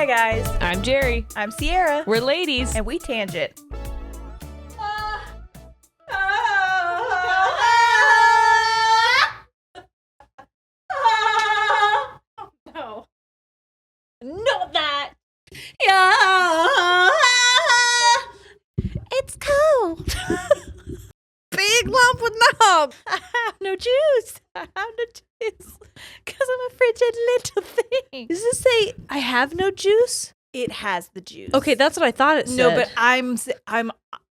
Hi guys, I'm Jerry. I'm Sierra. We're ladies. And we tangent. No. Not that. Yeah. It's cold. Big lump with knob. I have no juice. I have no juice. Because I'm a frigid little thing. Does this say I have no juice? It has the juice. Okay, that's what I thought it said. No, but I'm.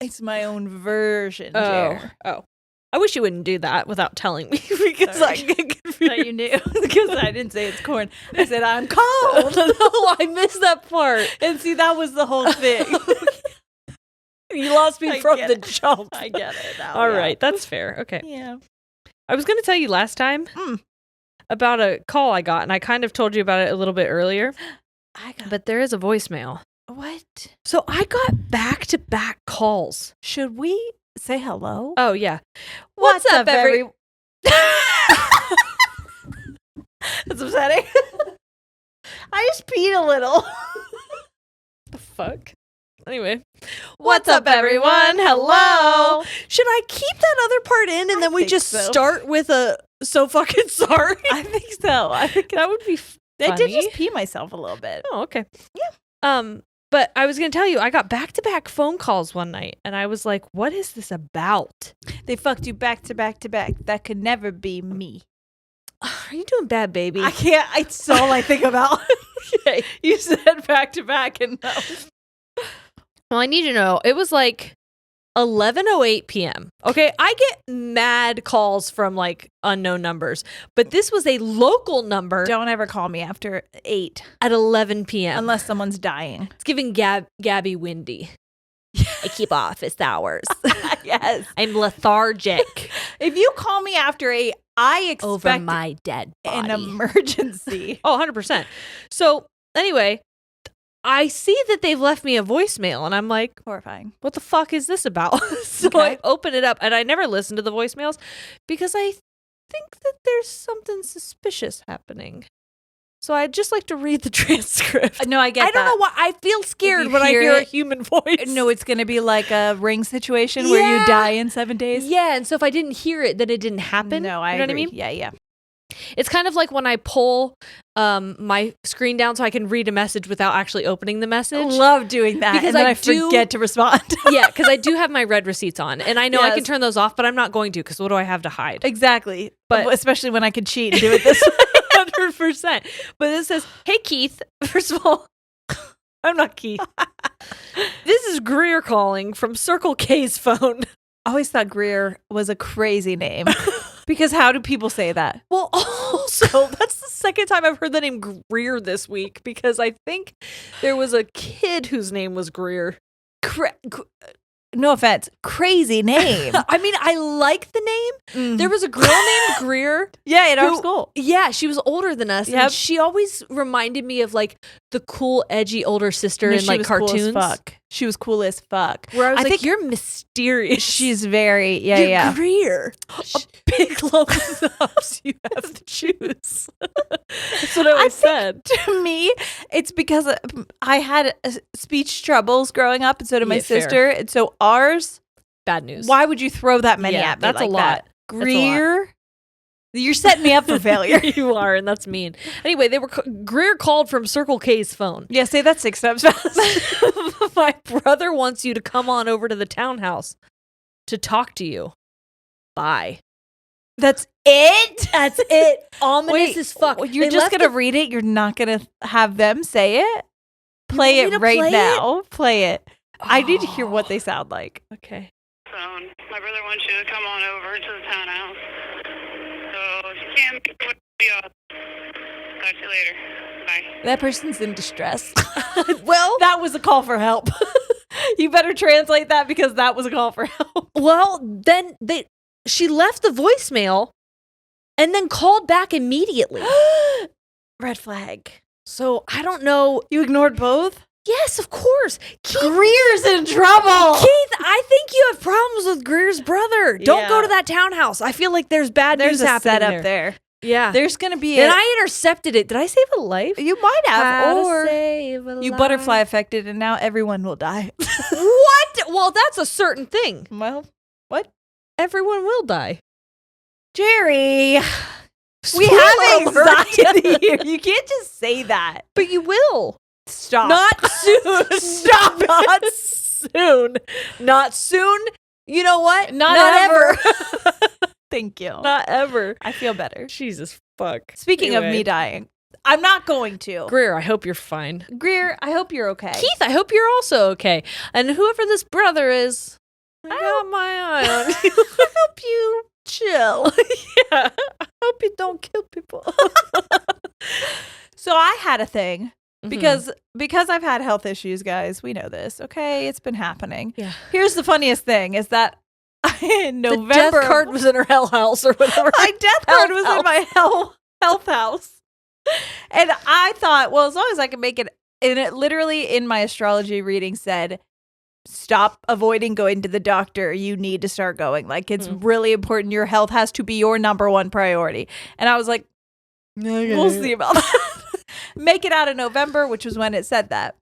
It's my own version. Jer. Oh. I wish you wouldn't do that without telling me because I get confused. That you knew because I didn't say it's corn. I said I'm cold. No, I missed that part. And see, that was the whole thing. You lost me from the jump. I get it now. All right, that's fair. Okay. Yeah. I was going to tell you last time about a call I got, and I kind of told you about it a little bit earlier. But there is a voicemail. What? So I got back-to-back calls. Should we say hello? Oh, yeah. What's up, everyone? That's upsetting. I just peed a little. The fuck? Anyway. What's up, everyone? Hello. Should I keep that other part in and then we just start with a so fucking sorry? I think so. I think that would be funny. I did just pee myself a little bit. Oh, okay. Yeah. But I was going to tell you, I got back-to-back phone calls one night, and I was like, what is this about? They fucked you back to back to back. That could never be me. Are you doing bad, baby? I can't. It's all I think about. Okay. You said back to back, and no. Well, I need to know. It was like 11:08 p.m. Okay, I get mad calls from like unknown numbers, but this was a local number. Don't ever call me after 8 at 11 p.m. unless someone's dying. It's giving Gabby windy. I keep office hours. Yes, I'm lethargic. If you call me after 8, I expect over my dead body. An emergency. Oh, 100%. So anyway, I see that they've left me a voicemail, and I'm like, horrifying. What the fuck is this about? So I open it up, and I never listen to the voicemails because I think that there's something suspicious happening. So I'd just like to read the transcript. No, I get that. I don't know why. I feel scared when I hear a human voice. No, it's going to be like a Ring situation where you die in 7 days. Yeah, and so if I didn't hear it, then it didn't happen. No, I agree. What I mean? Yeah. It's kind of like when I pull my screen down so I can read a message without actually opening the message. I love doing that because and then I forget to respond. Yeah, because I do have my read receipts on, and I know I can turn those off, but I'm not going to because what do I have to hide? Exactly. But especially when I could cheat and do it this way. 100%. But it says, hey, Keith. First of all, I'm not Keith. This is Greer calling from Circle K's phone. I always thought Greer was a crazy name. Because how do people say that? Well, also, that's the second time I've heard the name Greer this week because I think there was a kid whose name was Greer. No offense, crazy name. I mean, I like the name. There was a girl named Greer. Yeah, in our school. Yeah, she was older than us. Yep. And she always reminded me of like the cool, edgy older sister in like cartoons. Cool as fuck. She was cool as fuck. Where I was like, you're mysterious. She's very, you're Greer. A big lump of nubs you have to choose. That's what I always said. To me, it's because I had speech troubles growing up, and so did my sister. And so ours, bad news. Why would you throw that many at me? That's like a lot. That? Greer? You're setting me up for failure. You are, and that's mean. Anyway, Greer called from Circle K's phone. Yeah, say that 6 times fast. My brother wants you to come on over to the townhouse to talk to you. Bye. That's it? That's it. Ominous as fuck. You're just going to read it? You're not going to have them say it? Play it right now. Play it. I need to hear what they sound like. Okay. Phone. My brother wants you to come on over to the townhouse. So if you can, talk to you later. Bye. That person's in distress. Well, that was a call for help. You better translate that because that was a call for help. Well, then she left the voicemail and then called back immediately. Red flag. So I don't know. You ignored both? Yes, of course. Keith, Greer's in trouble. Keith, I think you have problems with Greer's brother. Don't go to that townhouse. I feel like there's bad news happening setup there. Yeah. There's going to be And I intercepted it. Did I save a life? You might have. How or to save a You butterfly affected, and now everyone will die. What? Well, that's a certain thing. Well, what? Everyone will die. Jerry, we Spoiler have alert. anxiety here. You can't just say that. But you will. Stop. Not soon. Stop. Not soon. Not soon. You know what? Not ever. Thank you. Not ever. I feel better. Jesus fuck. Speaking of me dying, I'm not going to. Greer, I hope you're fine. Greer, I hope you're okay. Keith, I hope you're also okay. And whoever this brother is, I got my eye on you. I hope you chill. Yeah. I hope you don't kill people. So I had a thing. Because I've had health issues, guys. We know this. Okay, it's been happening. Yeah. Here's the funniest thing is that in November, the death card was in her hell house or whatever. My death card was in my health house, and I thought, well, as long as I can make it, and it literally in my astrology reading said, stop avoiding going to the doctor. You need to start going. Like, it's really important. Your health has to be your number one priority. And I was like, we'll see about that. Make it out of November, which was when it said that.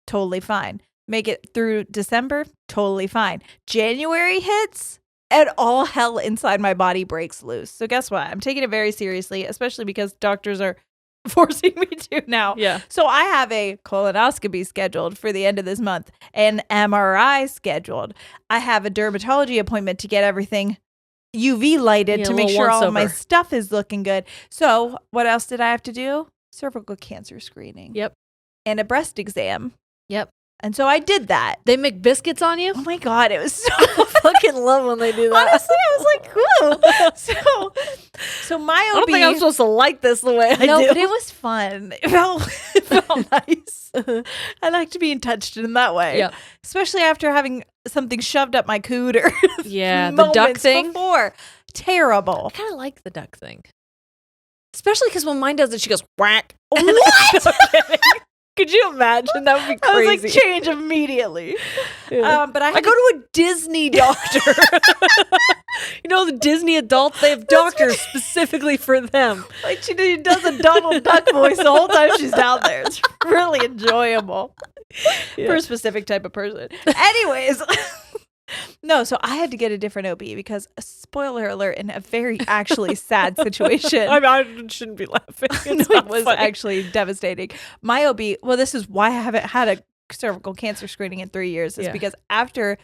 Totally fine. Make it through December. Totally fine. January hits and all hell inside my body breaks loose. So guess what? I'm taking it very seriously, especially because doctors are forcing me to now. Yeah. So I have a colonoscopy scheduled for the end of this month, an MRI scheduled. I have a dermatology appointment to get everything UV lighted to make sure all of my stuff is looking good. So what else did I have to do? Cervical cancer screening. Yep. And a breast exam. Yep. And so I did that. They make biscuits on you? Oh my God, it was so I fucking love when they do that. Honestly, I was like, whoa. So my OB. I don't think I'm supposed to like this the way I do. No, but it was fun. It felt nice. I liked being touched in that way. Yep. Especially after having something shoved up my cooter. Yeah, the duck thing. Before. Terrible. I kind of like the duck thing. Especially because when mine does it, she goes, whack. What? Could you imagine? That would be crazy. I was like, change immediately. Yeah. But I go to a Disney doctor. You know, the Disney adults, they have doctors specifically for them. Like, she does a Donald Duck voice the whole time she's down there. It's really enjoyable for a specific type of person. Anyways. No, so I had to get a different OB because, spoiler alert, in a very actually sad situation. I shouldn't be laughing. It was actually devastating. My OB, well, this is why I haven't had a cervical cancer screening in 3 years, is because after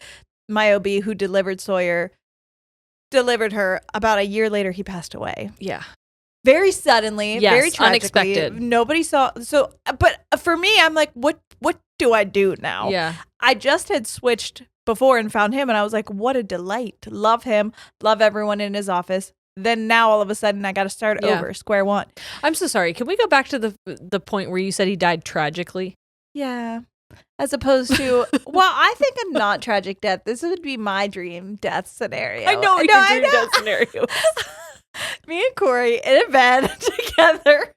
my OB who delivered Sawyer delivered her, about a year later, he passed away. Yeah. Very suddenly, very tragically. Unexpected. Nobody saw. So, but for me, I'm like, what do I do now? Yeah. I just had switched before and found him, and I was like, what a delight. Love him. Love everyone in his office. Then now all of a sudden I got to start over, square one. I'm so sorry. Can we go back to the point where you said he died tragically? Yeah. As opposed to, well, I think a not tragic death. This would be my dream death scenario. I know your dream death scenario. Me and Corey in a bed together,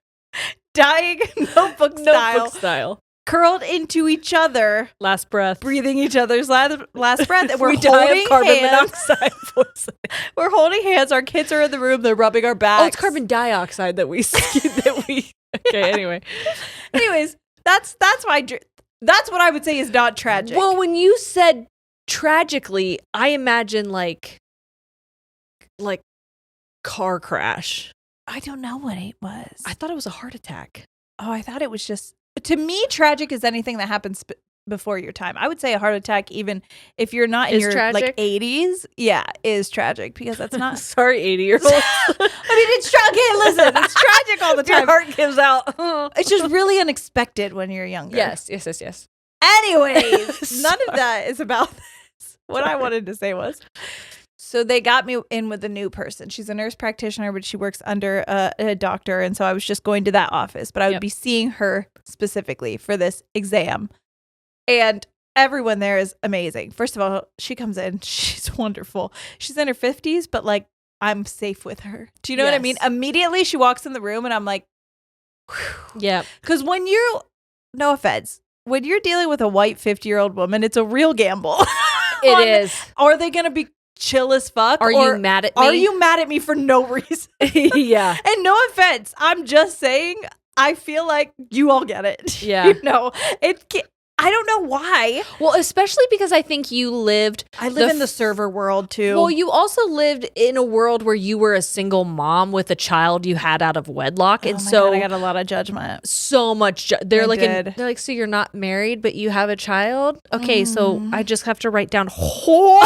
dying notebook style. Curled into each other. Last breath. Breathing each other's last breath. And we're we die of carbon monoxide poisoning. We're holding hands. Our kids are in the room. They're rubbing our backs. Oh, it's carbon dioxide that we okay, anyway. Anyways, that's what I would say is not tragic. Well, when you said tragically, I imagine like car crash. I don't know what it was. I thought it was a heart attack. Oh, I thought it was just, to me, tragic is anything that happens before your time. I would say a heart attack, even if you're not in your like 80s, is tragic because that's not. Sorry, 80-year-olds. I mean, it's tragic. Okay, listen, it's tragic all the time. Your heart gives out. It's just really unexpected when you're younger. Yes. Anyways, none of that is about this. What I wanted to say was, so they got me in with a new person. She's a nurse practitioner, but she works under a doctor. And so I was just going to that office, but I would be seeing her specifically for this exam. And everyone there is amazing. First of all, she comes in. She's wonderful. She's in her 50s, but like, I'm safe with her. Do you know what I mean? Immediately she walks in the room and I'm like, whew. Yeah. Because when you're, no offense, when you're dealing with a white 50-year-old woman, it's a real gamble. It is. Are they going to be chill as fuck? Are you mad at me? Are you mad at me for no reason? Yeah. And no offense, I'm just saying, I feel like you all get it. Yeah. I don't know why. Well, especially because I think you lived. I live in the server world too. Well, you also lived in a world where you were a single mom with a child you had out of wedlock, and God, I got a lot of judgment. So much. They're did. they're like, so you're not married, but you have a child. Okay, so I just have to write down whore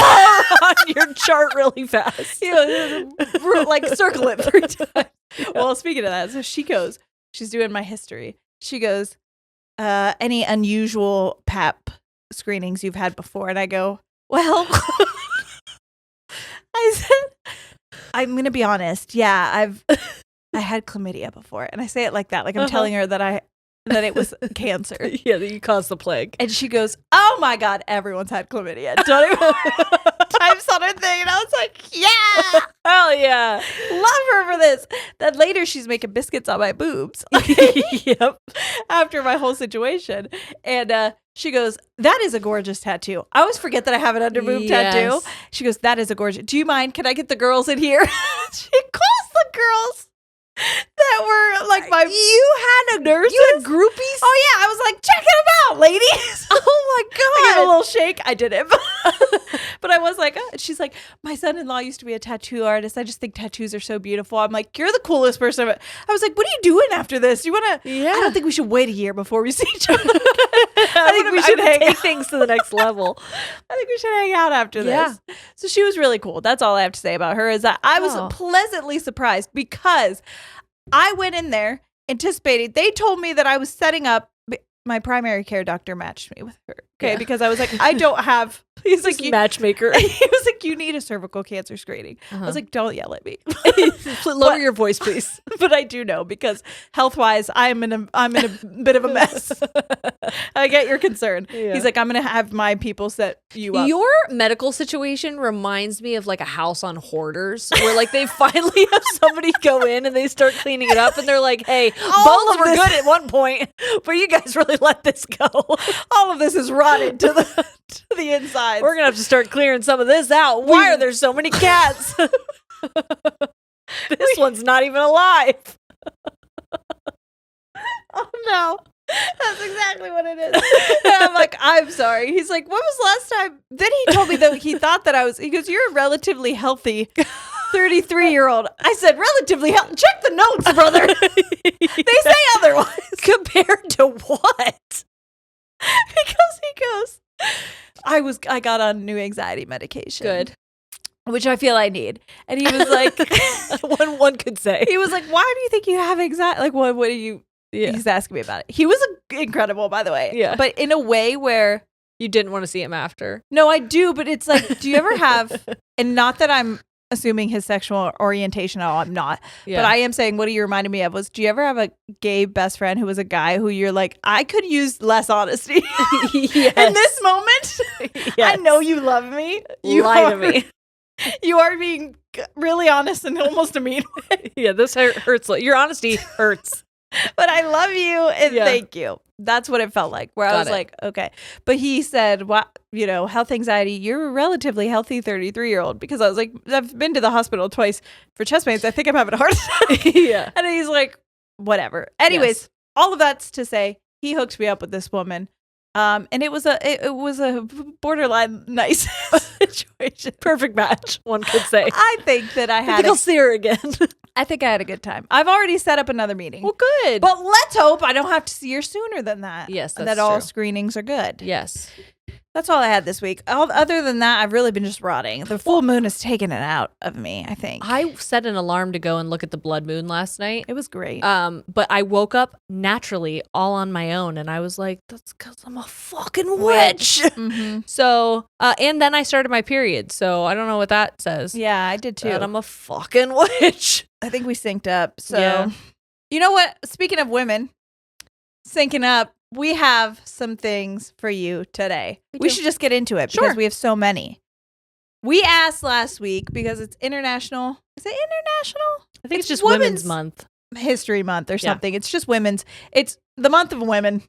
on your chart really fast. Like circle it 3 times. Well, speaking of that, so she's doing my history. She goes, any unusual PAP screenings you've had before? And I go, well, I said, I'm going to be honest. Yeah, I had chlamydia before. And I say it like that. Like I'm telling her that it was cancer. Yeah, that you caused the plague. And she goes, oh my God, everyone's had chlamydia. Don't even types on her thing. And I was like, yeah. Hell yeah. Love her for this. Then later she's making biscuits on my boobs. Yep. After my whole situation. And she goes, that is a gorgeous tattoo. I always forget that I have an under boob tattoo. She goes, that is a gorgeous. Do you mind? Can I get the girls in here? She calls the girls that were like you had a nurse. You had groupies? Oh yeah. I was like, check them out, ladies. Oh my God. I gave a little shake. I didn't. But I was like, she's like, my son-in-law used to be a tattoo artist. I just think tattoos are so beautiful. I'm like, you're the coolest person. I was like, what are you doing after this? You want to? Yeah. I don't think we should wait a year before we see each other. I think we should take things to the next level. I think we should hang out after this. So she was really cool. That's all I have to say about her is that I was pleasantly surprised because I went in there anticipating. They told me that I was setting up. My primary care doctor matched me with her. Okay, because I was like, I don't have. He's like, matchmaker. He was like, you need a cervical cancer screening. I was like, don't yell at me. Lower your voice, please. But I do know because health wise, I'm in a bit of a mess. I get your concern. Yeah. He's like, I'm gonna have my people set you up. Your medical situation reminds me of like a house on Hoarders, where like they finally have somebody go in and they start cleaning it up, and they're like, hey, bones were good at one point, but you guys really let this go. All of this is rotted to the inside. We're gonna have to start clearing some of this out. Why are there so many cats? This one's not even alive. Oh no. That's exactly what it is. And I'm like, I'm sorry. He's like, when was the last time? Then he told me that he thought that he goes, you're a relatively healthy 33-year-old. I said, relatively healthy. Check the notes, brother. They say otherwise. Compared to what? Because he goes, I got on new anxiety medication. Good. Which I feel I need. And he was like, one could say. He was like, why do you think you have anxiety? Like, what do you? Yeah. He's asking me about it. He was incredible, by the way. Yeah. But in a way where you didn't want to see him after. No, I do. But it's like, do you ever have, and not that I'm assuming his sexual orientation. Oh, I'm not. Yeah. But I am saying, what he reminded me of was, do you ever have a gay best friend who was a guy who you're like, I could use less honesty yes. in this moment? Yes. I know you love me. You lie to me. You are being really honest in almost a mean way. Yeah, this hurts. Your honesty hurts. But I love you and thank you. That's what it felt like, where I was like, okay. But he said, health anxiety, you're a relatively healthy 33-year-old. Because I was like, I've been to the hospital twice for chest pains. I think I'm having a heart attack. Yeah. And he's like, whatever. Anyways, all of that's to say, he hooked me up with this woman. And it was a borderline nice situation. Perfect match, one could say. I think that I think I'll see her again. I think I had a good time. I've already set up another meeting. Well, good. But let's hope I don't have to see her sooner than that. Yes, that's that true. all screenings are good. Yes. That's all I had this week. Other than that, I've really been just rotting. The full moon has taken it out of me, I think. I set an alarm to go and look at the blood moon last night. It was great. But I woke up naturally all on my own, and I was like, that's because I'm a fucking witch. Mm-hmm. So, and then I started my period, so I don't know what that says. Yeah, I did too. But I'm a fucking witch. I think we synced up. So, You know what? Speaking of women syncing up, we have some things for you today. We should just get into it because we have so many. We asked last week because it's international. Is it international? I think it's just Women's Month. History Month or something. It's just women's. It's the month of women.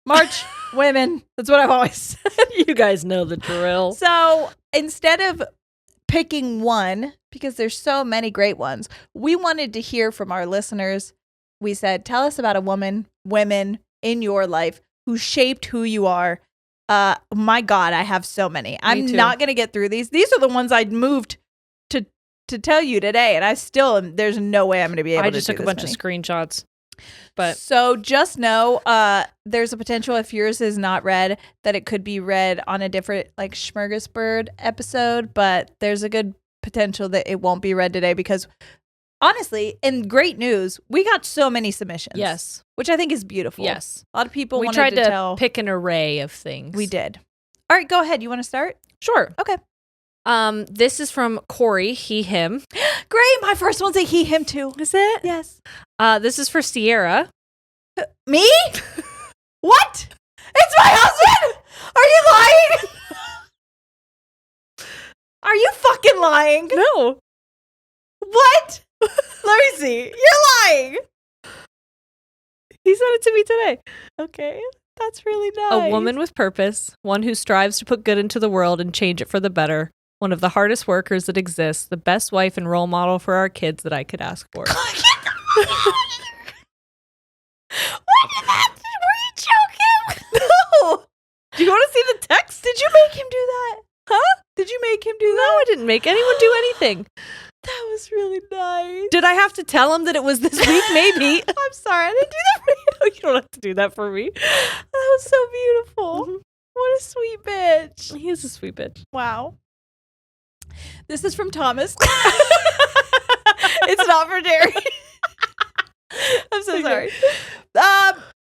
March, women. That's what I've always said. You guys know the drill. So instead of picking one, because there's so many great ones, we wanted to hear from our listeners we said, tell us about a woman, women in your life who shaped who you are. My God, I have so many. I'm not going to get through these. These are the ones I'd moved to tell you today, and I still am. There's no way I'm going to be able to do this. I just took a bunch of screenshots. But so just know there's a potential, if yours is not read, that it could be read on a different like smorgasbord episode, but there's a good potential that it won't be read today because honestly, in great news, we got so many submissions. Yes. Which I think is beautiful. Yes. A lot of people we wanted tried to tell. Pick an array of things. We did. All right, go ahead. You want to start? Sure. Okay. This is from Corey, he, him. Great. My first one's a he, him too. Is it? Yes. This is for Sierra. Me? What? It's my husband? Are you lying? Are you fucking lying? No. What? Let me see. You're lying. He sent it to me today. Okay. That's really nice. A woman with purpose, one who strives to put good into the world and change it for the better, one of the hardest workers that exists, the best wife and role model for our kids that I could ask for. What did that? Were you joking? No. Do you want to see the text? Did you make him do that? Huh? Did you make him do that? No, I didn't make anyone do anything. That was really nice. Did I have to tell him that it was this week? Maybe. I'm sorry. I didn't do that for you. You don't have to do that for me. That was so beautiful. Mm-hmm. What a sweet bitch. He is a sweet bitch. Wow. This is from Thomas. It's not for Jerry. I'm so sorry.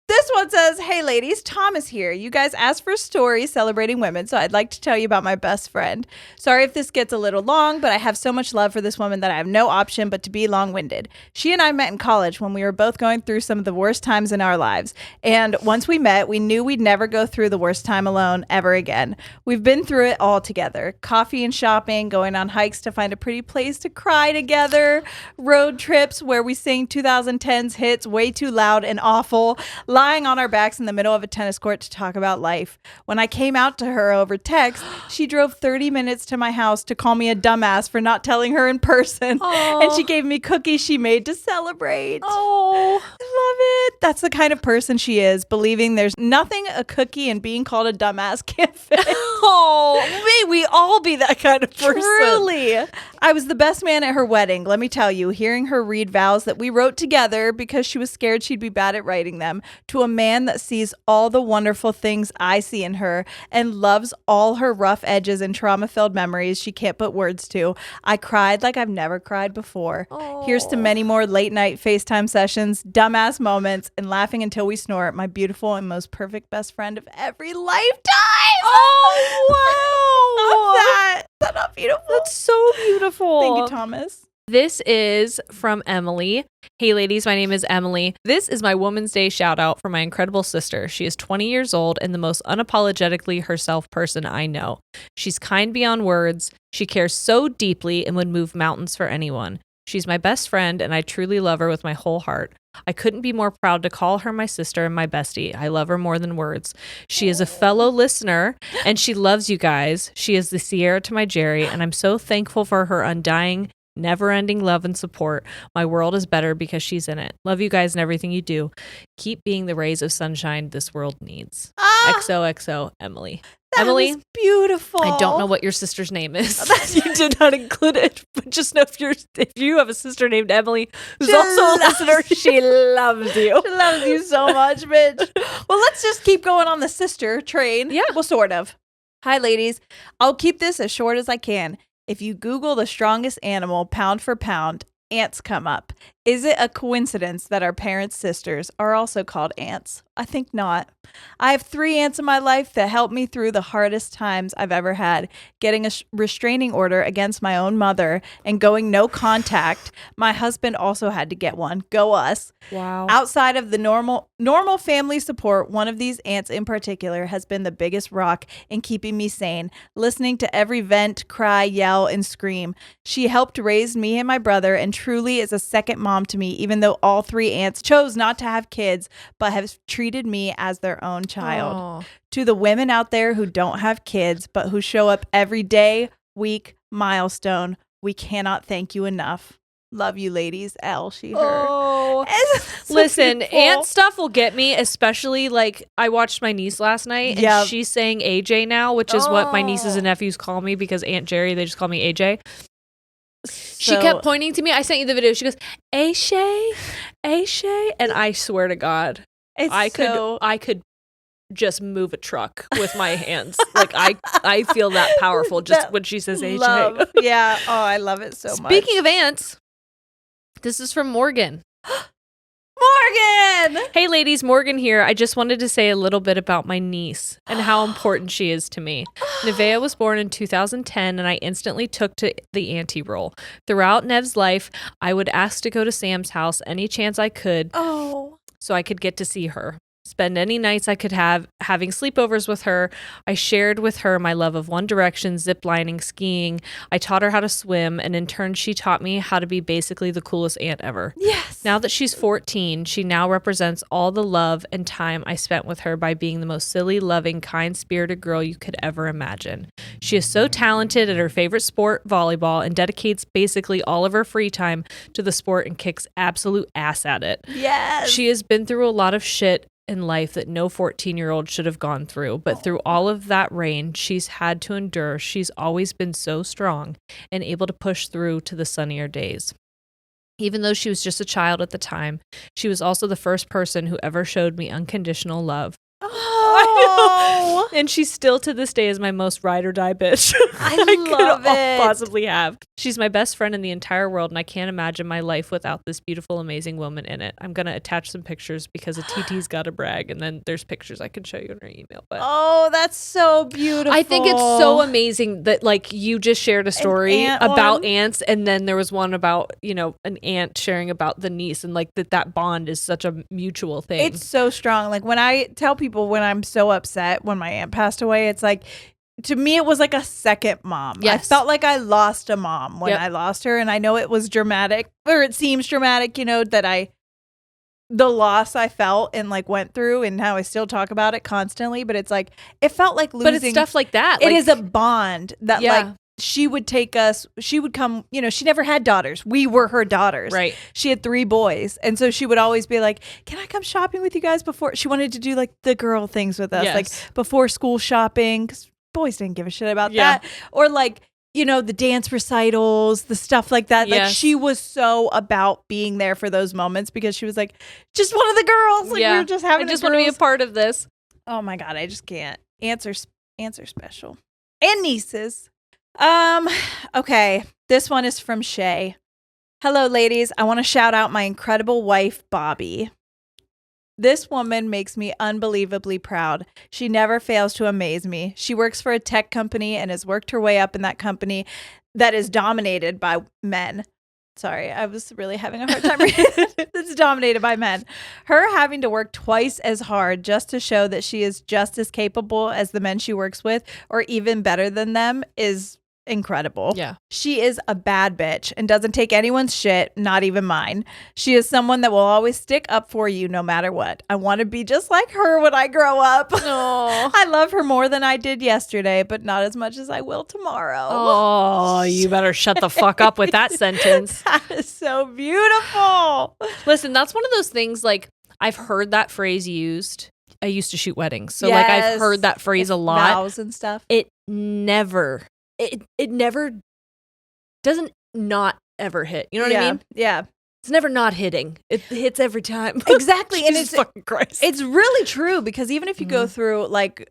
This one says, hey ladies, Thomas here. You guys asked for stories celebrating women, so I'd like to tell you about my best friend. Sorry if this gets a little long, but I have so much love for this woman that I have no option but to be long-winded. She and I met in college when we were both going through some of the worst times in our lives. And once we met, we knew we'd never go through the worst time alone ever again. We've been through it all together. Coffee and shopping, going on hikes to find a pretty place to cry together, road trips where we sing 2010's hits way too loud and awful, lying on our backs in the middle of a tennis court to talk about life. When I came out to her over text, she drove 30 minutes to my house to call me a dumbass for not telling her in person. Aww. And she gave me cookies she made to celebrate. Oh, I love it. That's the kind of person she is, believing there's nothing a cookie and being called a dumbass can't fix. Oh, may we all be that kind of person. Truly. I was the best man at her wedding. Let me tell you, hearing her read vows that we wrote together because she was scared she'd be bad at writing them, to a man that sees all the wonderful things I see in her and loves all her rough edges and trauma-filled memories she can't put words to. I cried like I've never cried before. Oh. Here's to many more late-night FaceTime sessions, dumbass moments, and laughing until we snore. My beautiful and most perfect best friend of every lifetime. Oh, wow. That. Is that not beautiful? That's so beautiful. Thank you, Thomas. This is from Emily. Hey ladies, my name is Emily. This is my Woman's Day shout out for my incredible sister. She is 20 years old and the most unapologetically herself person I know. She's kind beyond words. She cares so deeply and would move mountains for anyone. She's my best friend and I truly love her with my whole heart. I couldn't be more proud to call her my sister and my bestie. I love her more than words. She is a fellow listener and she loves you guys. She is the Sierra to my Jerry and I'm so thankful for her undying, never-ending love and support. My world is better because she's in it. Love you guys and everything you do. Keep being the rays of sunshine this world needs. XOXO, Emily. Emily, is beautiful. I don't know what your sister's name is. You did not include it, but just know if you have a sister named Emily who's also a listener, she loves you. She loves you so much, bitch. Well, let's just keep going on the sister train. Yeah. Well, sort of. Hi, ladies. I'll keep this as short as I can. If you Google the strongest animal pound for pound, ants come up. Is it a coincidence that our parents' sisters are also called ants? I think not. I have 3 ants in my life that helped me through the hardest times I've ever had. Getting a restraining order against my own mother and going no contact. My husband also had to get one. Go us. Wow. Outside of the normal family support, one of these ants in particular has been the biggest rock in keeping me sane, listening to every vent, cry, yell, and scream. She helped raise me and my brother and truly is a second mom to me, even though all 3 ants chose not to have kids, but have treated me as their own child. Aww. To the women out there who don't have kids, but who show up every day, week, milestone, we cannot thank you enough. Love you, ladies. L, she, her. Oh, So listen, beautiful. aunt stuff will get me, especially like I watched my niece last night and she's saying AJ now, which is what my nieces and nephews call me because Aunt Jerry, they just call me AJ. She kept pointing to me. I sent you the video. She goes, Ashay, Ashay. And I swear to God, I could just move a truck with my hands. Like I feel that powerful just when she says AJ. Love. Yeah. Oh, I love it so much. Speaking of aunts, this is from Morgan. Morgan! Hey ladies, Morgan here. I just wanted to say a little bit about my niece and how important she is to me. Nevaeh was born in 2010 and I instantly took to the auntie role. Throughout Nev's life, I would ask to go to Sam's house any chance I could so I could get to see her. Spend any nights I could have having sleepovers with her. I shared with her my love of One Direction, ziplining, skiing. I taught her how to swim, and in turn, she taught me how to be basically the coolest aunt ever. Yes. Now that she's 14, she now represents all the love and time I spent with her by being the most silly, loving, kind-spirited girl you could ever imagine. She is so talented at her favorite sport, volleyball, and dedicates basically all of her free time to the sport and kicks absolute ass at it. Yes. She has been through a lot of shit in life that no 14-year-old should have gone through, but through all of that rain she's had to endure, she's always been so strong and able to push through to the sunnier days. Even though she was just a child at the time, she was also the first person who ever showed me unconditional love. Oh, and she still to this day is my most ride or die bitch I love could it. possibly have. She's my best friend in the entire world, and I can't imagine my life without this beautiful, amazing woman in it. I'm gonna attach some pictures because a TT's got to brag, and then there's pictures I can show you in her email. But that's so beautiful. I think it's so amazing that like you just shared a story about aunts, and then there was one about an aunt sharing about the niece, and like that bond is such a mutual thing. It's so strong. Like when I tell people when I'm so upset when my aunt passed away, it's like, to me, it was like a second mom. Yes. I felt like I lost a mom when I lost her. And I know it was dramatic, or it seems dramatic, that the loss I felt and like went through, and how I still talk about it constantly. But it's like, it felt like losing. But it's stuff like that. It is a bond that like, she would take us, she would come, she never had daughters. We were her daughters. Right. She had 3 boys. And so she would always be like, can I come shopping with you guys before? She wanted to do like the girl things with us, like before school shopping, because boys didn't give a shit about that. Or like, the dance recitals, the stuff like that. Like she was so about being there for those moments because she was like, just one of the girls. Like we were just having I just want to be a part of this. Oh my God, I just can't. Answer special. And nieces. Okay. This one is from Shay. Hello, ladies. I want to shout out my incredible wife, Bobby. This woman makes me unbelievably proud. She never fails to amaze me. She works for a tech company and has worked her way up in that company that is dominated by men. Sorry, I was really having a hard time reading it. It's dominated by men. Her having to work twice as hard just to show that she is just as capable as the men she works with, or even better than them, is incredible. Yeah. She is a bad bitch and doesn't take anyone's shit, not even mine. She is someone that will always stick up for you no matter what. I want to be just like her when I grow up. Aww. I love her more than I did yesterday, but not as much as I will tomorrow. Oh, you better shut the fuck up with that sentence. That is so beautiful. Listen, that's one of those things, like, I've heard that phrase used. I used to shoot weddings. So like I've heard that phrase a lot. Vows and stuff. It never doesn't not ever hit. You know what I mean? Yeah. It's never not hitting. It hits every time. Exactly. And it's fucking Christ. It's really true, because even if you go through like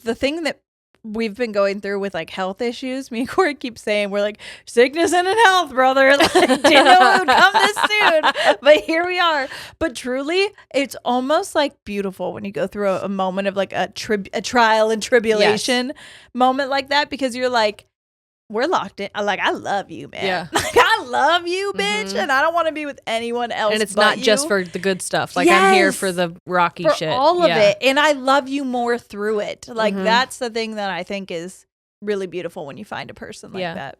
the thing that we've been going through with like health issues, me and Corey keep saying, we're like, sickness and in health, brother. Like, didn't know it would come this soon, but here we are. But truly, it's almost like beautiful when you go through a moment of like a trial and tribulation moment like that, because you're like, we're locked in. Like, I love you, man. Yeah. Like, I love you, bitch. And I don't want to be with anyone else. And it's but not you. just for the good stuff. Like, I'm here for the rocky for shit. all of it. And I love you more through it. Like, that's the thing that I think is really beautiful when you find a person like that.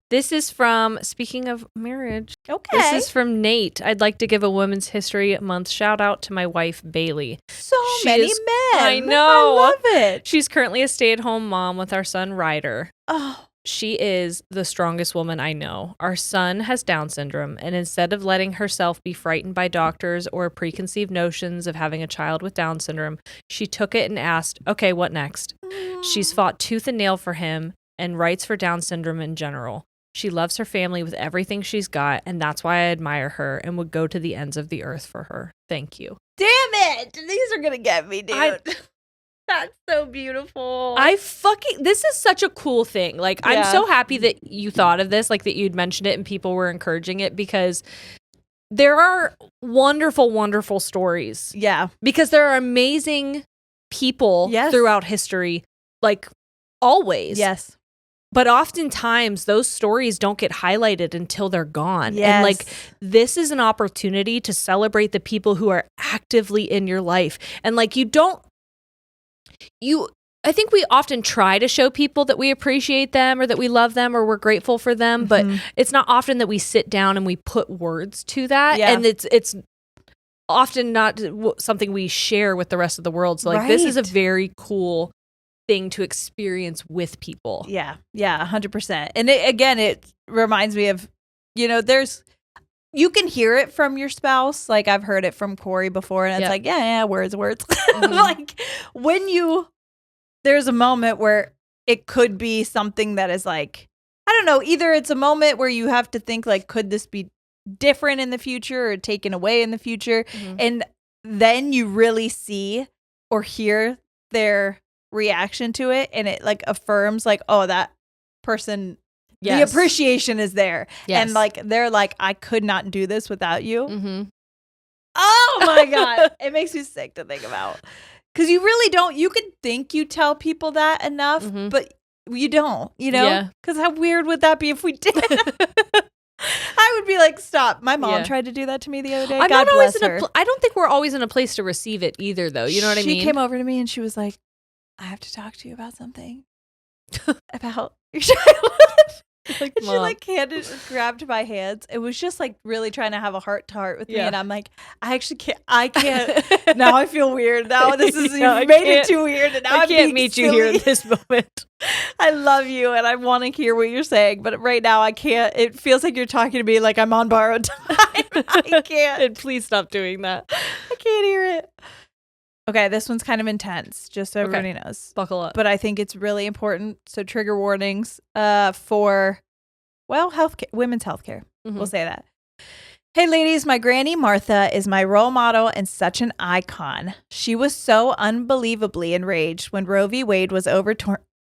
This is from, speaking of marriage, Okay. this is from Nate. I'd like to give a Women's History Month shout out to my wife, Bailey. So many men. I know. I love it. She's currently a stay-at-home mom with our son, Ryder. Oh. She is the strongest woman I know. Our son has Down syndrome, and instead of letting herself be frightened by doctors or preconceived notions of having a child with Down syndrome, she took it and asked, okay, what next? She's fought tooth and nail for him and writes for Down syndrome in general. She loves her family with everything she's got, and that's why I admire her and would go to the ends of the earth for her. Thank you. Damn it! These are gonna get me, dude. That's so beautiful. This is such a cool thing. Like, I'm so happy that you thought of this, like that you'd mentioned it and people were encouraging it, because there are wonderful, wonderful stories. Yeah. Because there are amazing people throughout history, like always. Yes. But oftentimes those stories don't get highlighted until they're gone. Yes. And like, this is an opportunity to celebrate the people who are actively in your life. And like, I think we often try to show people that we appreciate them or that we love them or we're grateful for them, but it's not often that we sit down and we put words to that. Yeah. And it's often not something we share with the rest of the world. So like, this is a very cool thing to experience with people. Yeah. Yeah. 100%. And it reminds me of, you can hear it from your spouse. Like, I've heard it from Corey before, and it's like, yeah, words. Like, there's a moment where it could be something that is like, I don't know, either it's a moment where you have to think like, could this be different in the future or taken away in the future? And then you really see or hear their reaction to it, and it like affirms like, oh, that person, the appreciation is there. And like, they're like, I could not do this without you. Oh my God. It makes me sick to think about, because you really don't. You could think you tell people that enough, but you don't, because how weird would that be if we did? I would be like, stop. My mom tried to do that to me the other day. God bless her. I don't think we're always in a place to receive it either, though. You know what I mean? She came over to me and she was like, I have to talk to you about something. About your childhood. Like, she like grabbed my hands. It was just like really trying to have a heart to heart with me. And I'm like, I can't. Now I feel weird. Now this is, you've made it too weird. And now I can't meet you here in this moment. I love you and I want to hear what you're saying. But right now I can't. It feels like you're talking to me like I'm on borrowed time. I can't. And please stop doing that. I can't hear it. Okay, this one's kind of intense, just so everybody knows. Buckle up. But I think it's really important. So trigger warnings for, healthcare, women's healthcare. We'll say that. Hey, ladies, my granny Martha is my role model and such an icon. She was so unbelievably enraged when Roe v. Wade was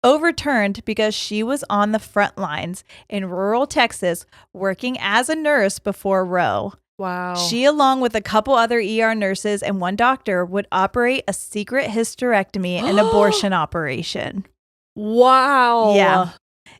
overturned because she was on the front lines in rural Texas working as a nurse before Roe. Wow. She, along with a couple other ER nurses and one doctor, would operate a secret hysterectomy and abortion operation. Wow. Yeah.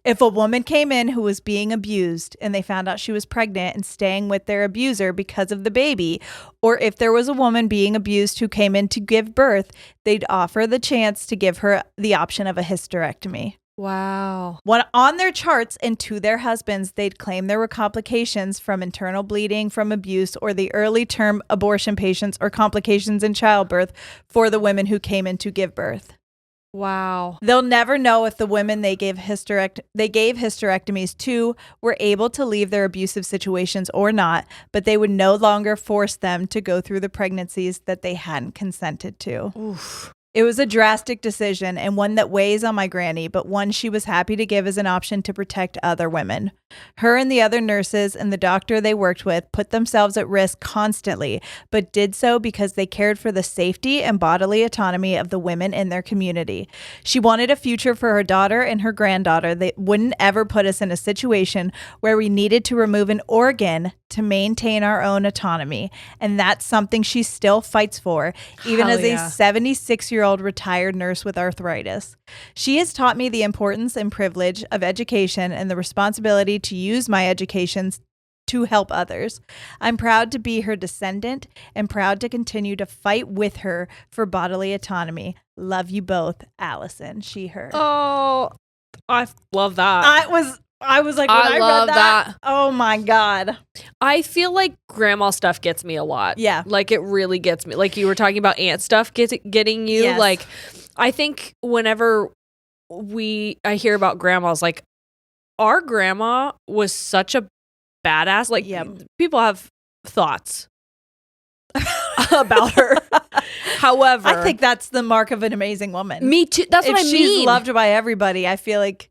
If a woman came in who was being abused and they found out she was pregnant and staying with their abuser because of the baby, or if there was a woman being abused who came in to give birth, they'd offer the chance to give her the option of a hysterectomy. Wow. When on their charts and to their husbands, they'd claim there were complications from internal bleeding from abuse or the early term abortion patients or complications in childbirth for the women who came in to give birth. Wow. They'll never know if the women they gave hysterectomies to were able to leave their abusive situations or not, but they would no longer force them to go through the pregnancies that they hadn't consented to. Oof. It was a drastic decision and one that weighs on my granny, but one she was happy to give as an option to protect other women. Her and the other nurses and the doctor they worked with put themselves at risk constantly, but did so because they cared for the safety and bodily autonomy of the women in their community. She wanted a future for her daughter and her granddaughter that wouldn't ever put us in a situation where we needed to remove an organ to maintain our own autonomy. And that's something she still fights for, even as a 76-year-old retired nurse with arthritis. She has taught me the importance and privilege of education and the responsibility to use my education to help others. I'm proud to be her descendant and proud to continue to fight with her for bodily autonomy. Love you both, Allison. She, her. Oh, I love that. I was like, when I read that, oh my God. I feel like grandma stuff gets me a lot. Yeah. Like, it really gets me. Like, you were talking about aunt stuff getting you. Yes. Like, I think whenever I hear about grandmas, like, our grandma was such a badass. Like, people have thoughts about her. However, I think that's the mark of an amazing woman. Me too. That's what I mean. She's loved by everybody. I feel like,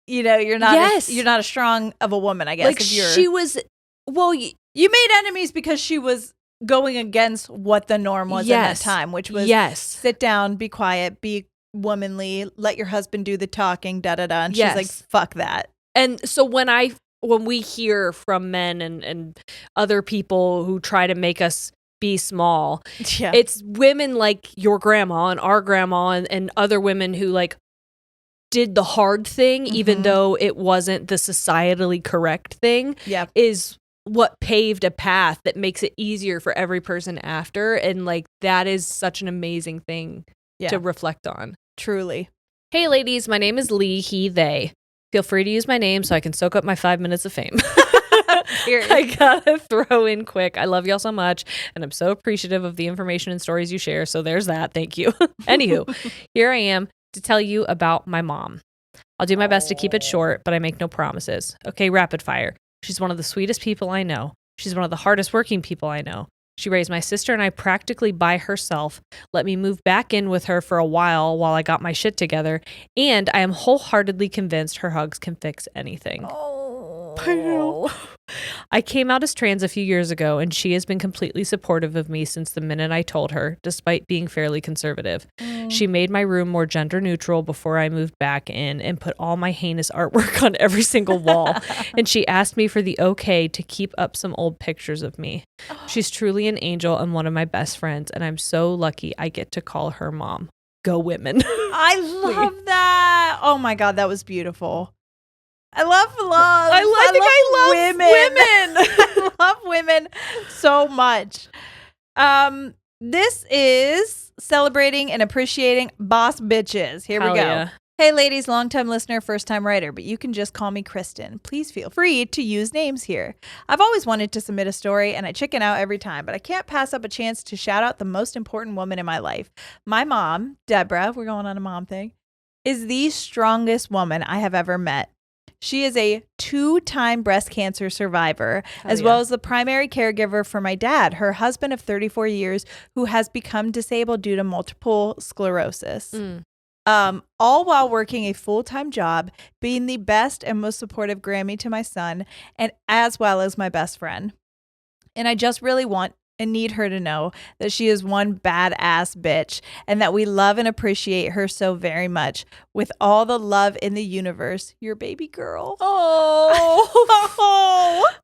you're not you're not as strong of a woman, I guess. Like, she was, well, you made enemies because she was going against what the norm was at that time, which was sit down, be quiet, be womanly, let your husband do the talking, da-da-da. And she's like, fuck that. And so when we hear from men and other people who try to make us be small, it's women like your grandma and our grandma and other women who like did the hard thing, even though it wasn't the societally correct thing, is what paved a path that makes it easier for every person after. And like, that is such an amazing thing to reflect on. Truly. Hey ladies, my name is Lee, he, they. Feel free to use my name so I can soak up my 5 minutes of fame. I gotta throw in quick. I love y'all so much, and I'm so appreciative of the information and stories you share. So there's that. Thank you. Anywho, here I am to tell you about my mom. I'll do my best to keep it short, but I make no promises. Okay, rapid fire. She's one of the sweetest people I know. She's one of the hardest working people I know. She raised my sister and I practically by herself, let me move back in with her for a while I got my shit together, and I am wholeheartedly convinced her hugs can fix anything. I know. I came out as trans a few years ago, and she has been completely supportive of me since the minute I told her, despite being fairly conservative. She made my room more gender neutral before I moved back in and put all my heinous artwork on every single wall. And she asked me for the okay to keep up some old pictures of me. She's truly an angel and one of my best friends, and I'm so lucky I get to call her mom. Go women. I love that. Oh my God, that was beautiful. I love love. I love women. I love women so much. This is celebrating and appreciating boss bitches. Here we go. Yeah. Hey ladies, longtime listener, first time writer, but you can just call me Kristen. Please feel free to use names here. I've always wanted to submit a story and I chicken out every time, but I can't pass up a chance to shout out the most important woman in my life. My mom, Deborah, we're going on a mom thing, is the strongest woman I have ever met. She is a 2-time breast cancer survivor, as well as the primary caregiver for my dad, her husband of 34 years, who has become disabled due to multiple sclerosis. All while working a full-time job, being the best and most supportive Grammy to my son, and as well as my best friend. And I just really want and need her to know that she is one badass bitch and that we love and appreciate her so very much. With all the love in the universe, your baby girl. Oh.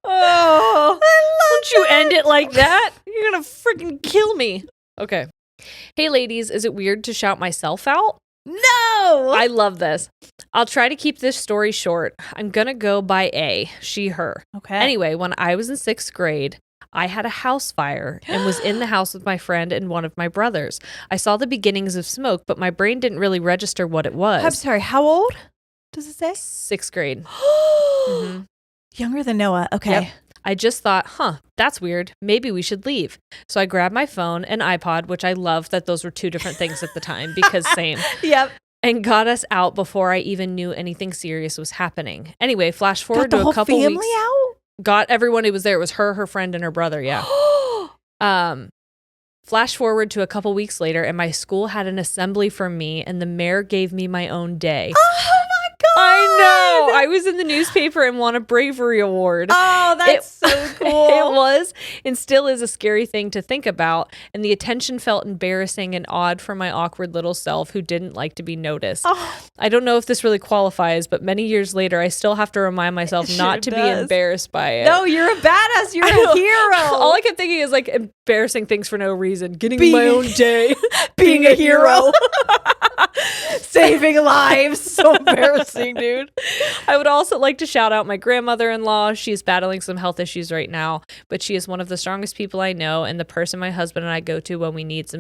Don't you end it like that? You're gonna freaking kill me. Okay. Hey ladies, is it weird to shout myself out? No! I love this. I'll try to keep this story short. I'm gonna go by A, she, her. Okay. Anyway, when I was in 6th grade, I had a house fire and was in the house with my friend and one of my brothers. I saw the beginnings of smoke, but my brain didn't really register what it was. I'm sorry, how old does it say? 6th grade. Younger than Noah. Okay. Yep. I just thought, that's weird. Maybe we should leave. So I grabbed my phone and iPod, which I love that those were 2 different things at the time because same. Yep. And got us out before I even knew anything serious was happening. Anyway, flash forward got the to whole a couple family weeks. Out? Got everyone who was there. It was her friend, and her brother. Yeah. Flash forward to a couple weeks later, and my school had an assembly for me, and the mayor gave me my own day. Oh my God! I know. I was in the newspaper and won a bravery award. Oh, that's so cool. It was and still is a scary thing to think about, and the attention felt embarrassing and odd for my awkward little self who didn't like to be noticed. I don't know if this really qualifies, but many years later, I still have to remind myself not to be embarrassed by it. No, you're a badass. You're a hero. All I kept thinking is like embarrassing things for no reason. Getting my own day. Being a hero. Saving lives. So embarrassing, dude. I would also like to shout out my grandmother-in-law. She's battling some health issues right now, but she is one of the strongest people I know and the person my husband and I go to when we need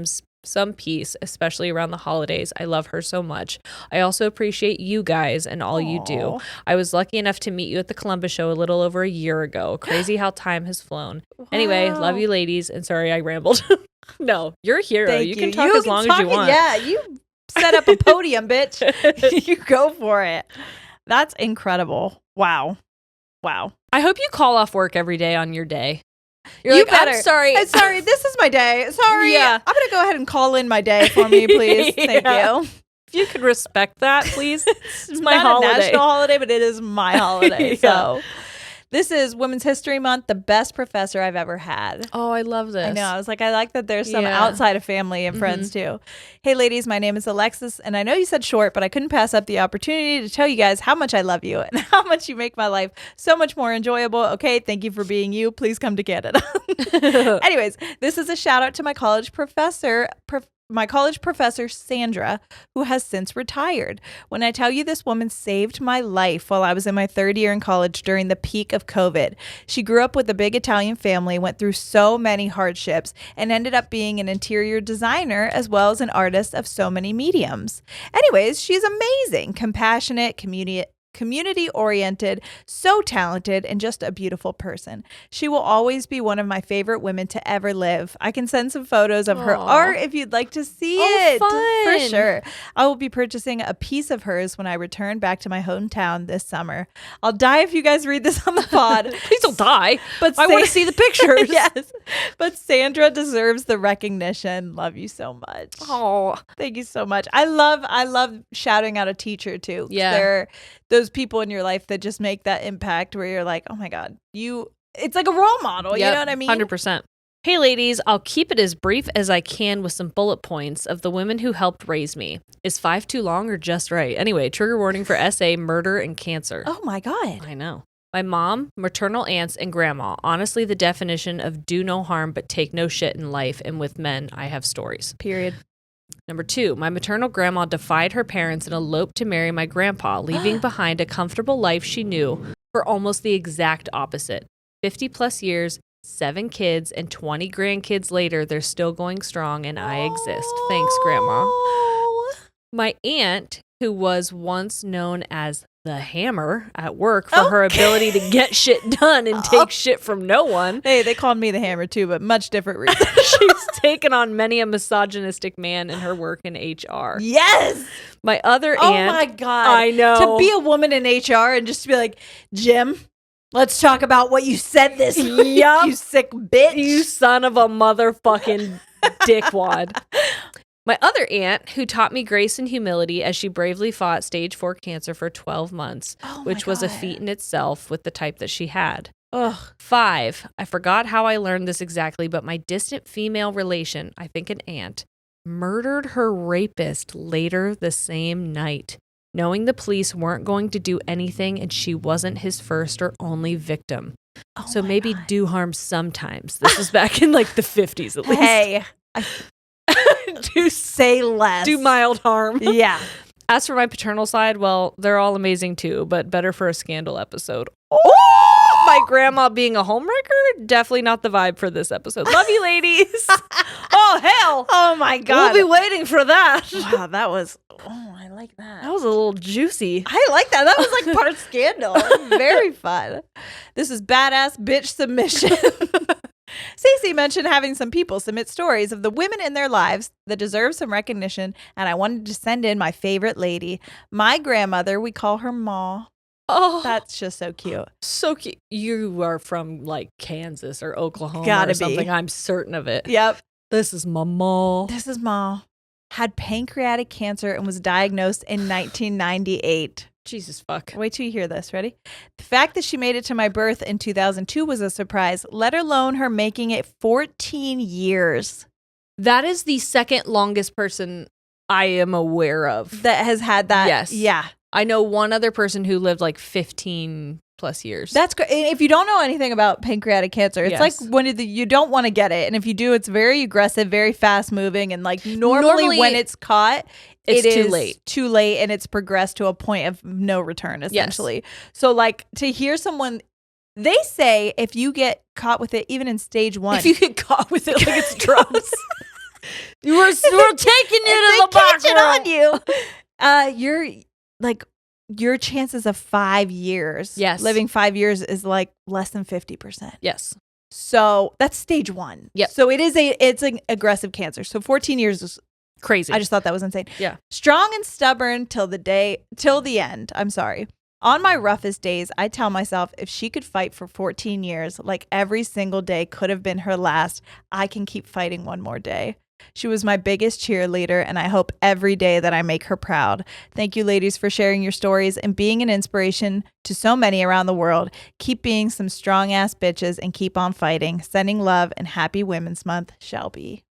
some peace, especially around the holidays. I love her so much. I also appreciate you guys and all you do. I was lucky enough to meet you at the Columbus show a little over a year ago. Crazy how time has flown. Wow. Anyway, love you ladies, and sorry I rambled. No, you're a hero. You can talk as long as you want. Yeah, you set up a podium, bitch. You go for it. That's incredible. Wow. I hope you call off work every day on your day. You're You like, I'm better. sorry. I'm sorry. This is my day. Sorry. Yeah. I'm going to go ahead and call in my day for me, please. Thank you. If you could respect that, please. It's my not holiday. a national holiday, but it is my holiday. Yeah. So this is Women's History Month, the best professor I've ever had. Oh, I love this. I know. I was like, I like that there's some Yeah. outside of family and friends too. Hey, ladies, my name is Alexis, and I know you said short, but I couldn't pass up the opportunity to tell you guys how much I love you and how much you make my life so much more enjoyable. Okay, thank you for being you. Please come to Canada. Anyways, this is a shout out to my college professor, Sandra, who has since retired. When I tell you this woman saved my life while I was in my third year in college during the peak of COVID. She grew up with a big Italian family, went through so many hardships, and ended up being an interior designer as well as an artist of so many mediums. Anyways, she's amazing, compassionate, community-oriented, so talented, and just a beautiful person. She will always be one of my favorite women to ever live. I can send some photos of her art if you'd like to see it. Fun. For sure. I will be purchasing a piece of hers when I return back to my hometown this summer. I'll die if you guys read this on the pod. Please don't die. But I want to see the pictures. Yes. But Sandra deserves the recognition. Love you so much. Oh, Thank you so much. I love shouting out a teacher too. Yeah. They're those people in your life that just make that impact where you're like, oh my God, it's like a role model. You know what I mean? 100%. Hey, ladies, I'll keep it as brief as I can with some bullet points of the women who helped raise me. Is 5 too long or just right? Anyway, trigger warning for SA, murder, and cancer. Oh my God. I know. My mom, maternal aunts, and grandma. Honestly, the definition of do no harm but take no shit in life, and with men, I have stories. Period. Number 2, my maternal grandma defied her parents and eloped to marry my grandpa, leaving behind a comfortable life she knew for almost the exact opposite. 50 plus years, 7 kids, and 20 grandkids later, they're still going strong, and I exist. Thanks, Grandma. My aunt, who was once known as the Hammer at work for her ability to get shit done and take shit from no one. Hey, they called me the Hammer too, but much different reasons. She's taken on many a misogynistic man in her work in HR. Yes. My other Oh aunt. my God. I know. To be a woman in HR and just to be like, Jim, let's talk about what you said this week, Yup. you sick bitch. You son of a motherfucking dickwad. My other aunt, who taught me grace and humility as she bravely fought stage 4 cancer for 12 months, which was a feat in itself with the type that she had. Ugh. 5, I forgot how I learned this exactly, but my distant female relation, I think an aunt, murdered her rapist later the same night, knowing the police weren't going to do anything and she wasn't his first or only victim. So maybe do harm sometimes. This was back in like the 50s at least. Hey, do say less. Do mild harm. Yeah. As for my paternal side, well, they're all amazing too, but better for a scandal episode. My grandma being a homewrecker, definitely not the vibe for this episode. Love you, ladies. Oh, hell. Oh my God. We'll be waiting for that. Wow, that was, I like that. That was a little juicy. I like that. That was like part scandal. Very fun. This is badass bitch submission. Stacey mentioned having some people submit stories of the women in their lives that deserve some recognition, and I wanted to send in my favorite lady, my grandmother. We call her Ma. Oh, That's just so cute. so cute. You are from like Kansas or Oklahoma Gotta or be. something. I'm certain of it. Yep. This is my mom. This is Ma. Had pancreatic cancer and was diagnosed in 1998. Jesus fuck. Wait till you hear this. Ready? The fact that she made it to my birth in 2002 was a surprise, let alone her making it 14 years. That is the second longest person I am aware of. That has had that. Yes. Yeah. I know one other person who lived like 15 plus years. That's great. If you don't know anything about pancreatic cancer, it's Yes. like when you don't want to get it. And if you do, it's very aggressive, very fast moving. And like normally when it's caught, it's it too is late. too late and it's progressed to a point of no return, essentially. So like to hear someone, they say if you get caught with it, even in stage 1. If you get caught with it like it's drugs. we're taking you to the catch it back on you. You're like your chances of 5 years, living 5 years is like less than 50%. Yes. So that's stage 1. Yep. So it's an aggressive cancer. So 14 years is Crazy. I just thought that was insane. Yeah. Strong and stubborn till the end. I'm sorry. On my roughest days, I tell myself if she could fight for 14 years, like every single day could have been her last, I can keep fighting one more day. She was my biggest cheerleader, and I hope every day that I make her proud. Thank you, ladies, for sharing your stories and being an inspiration to so many around the world. Keep being some strong-ass bitches and keep on fighting. Sending love and happy Women's Month, Shelby.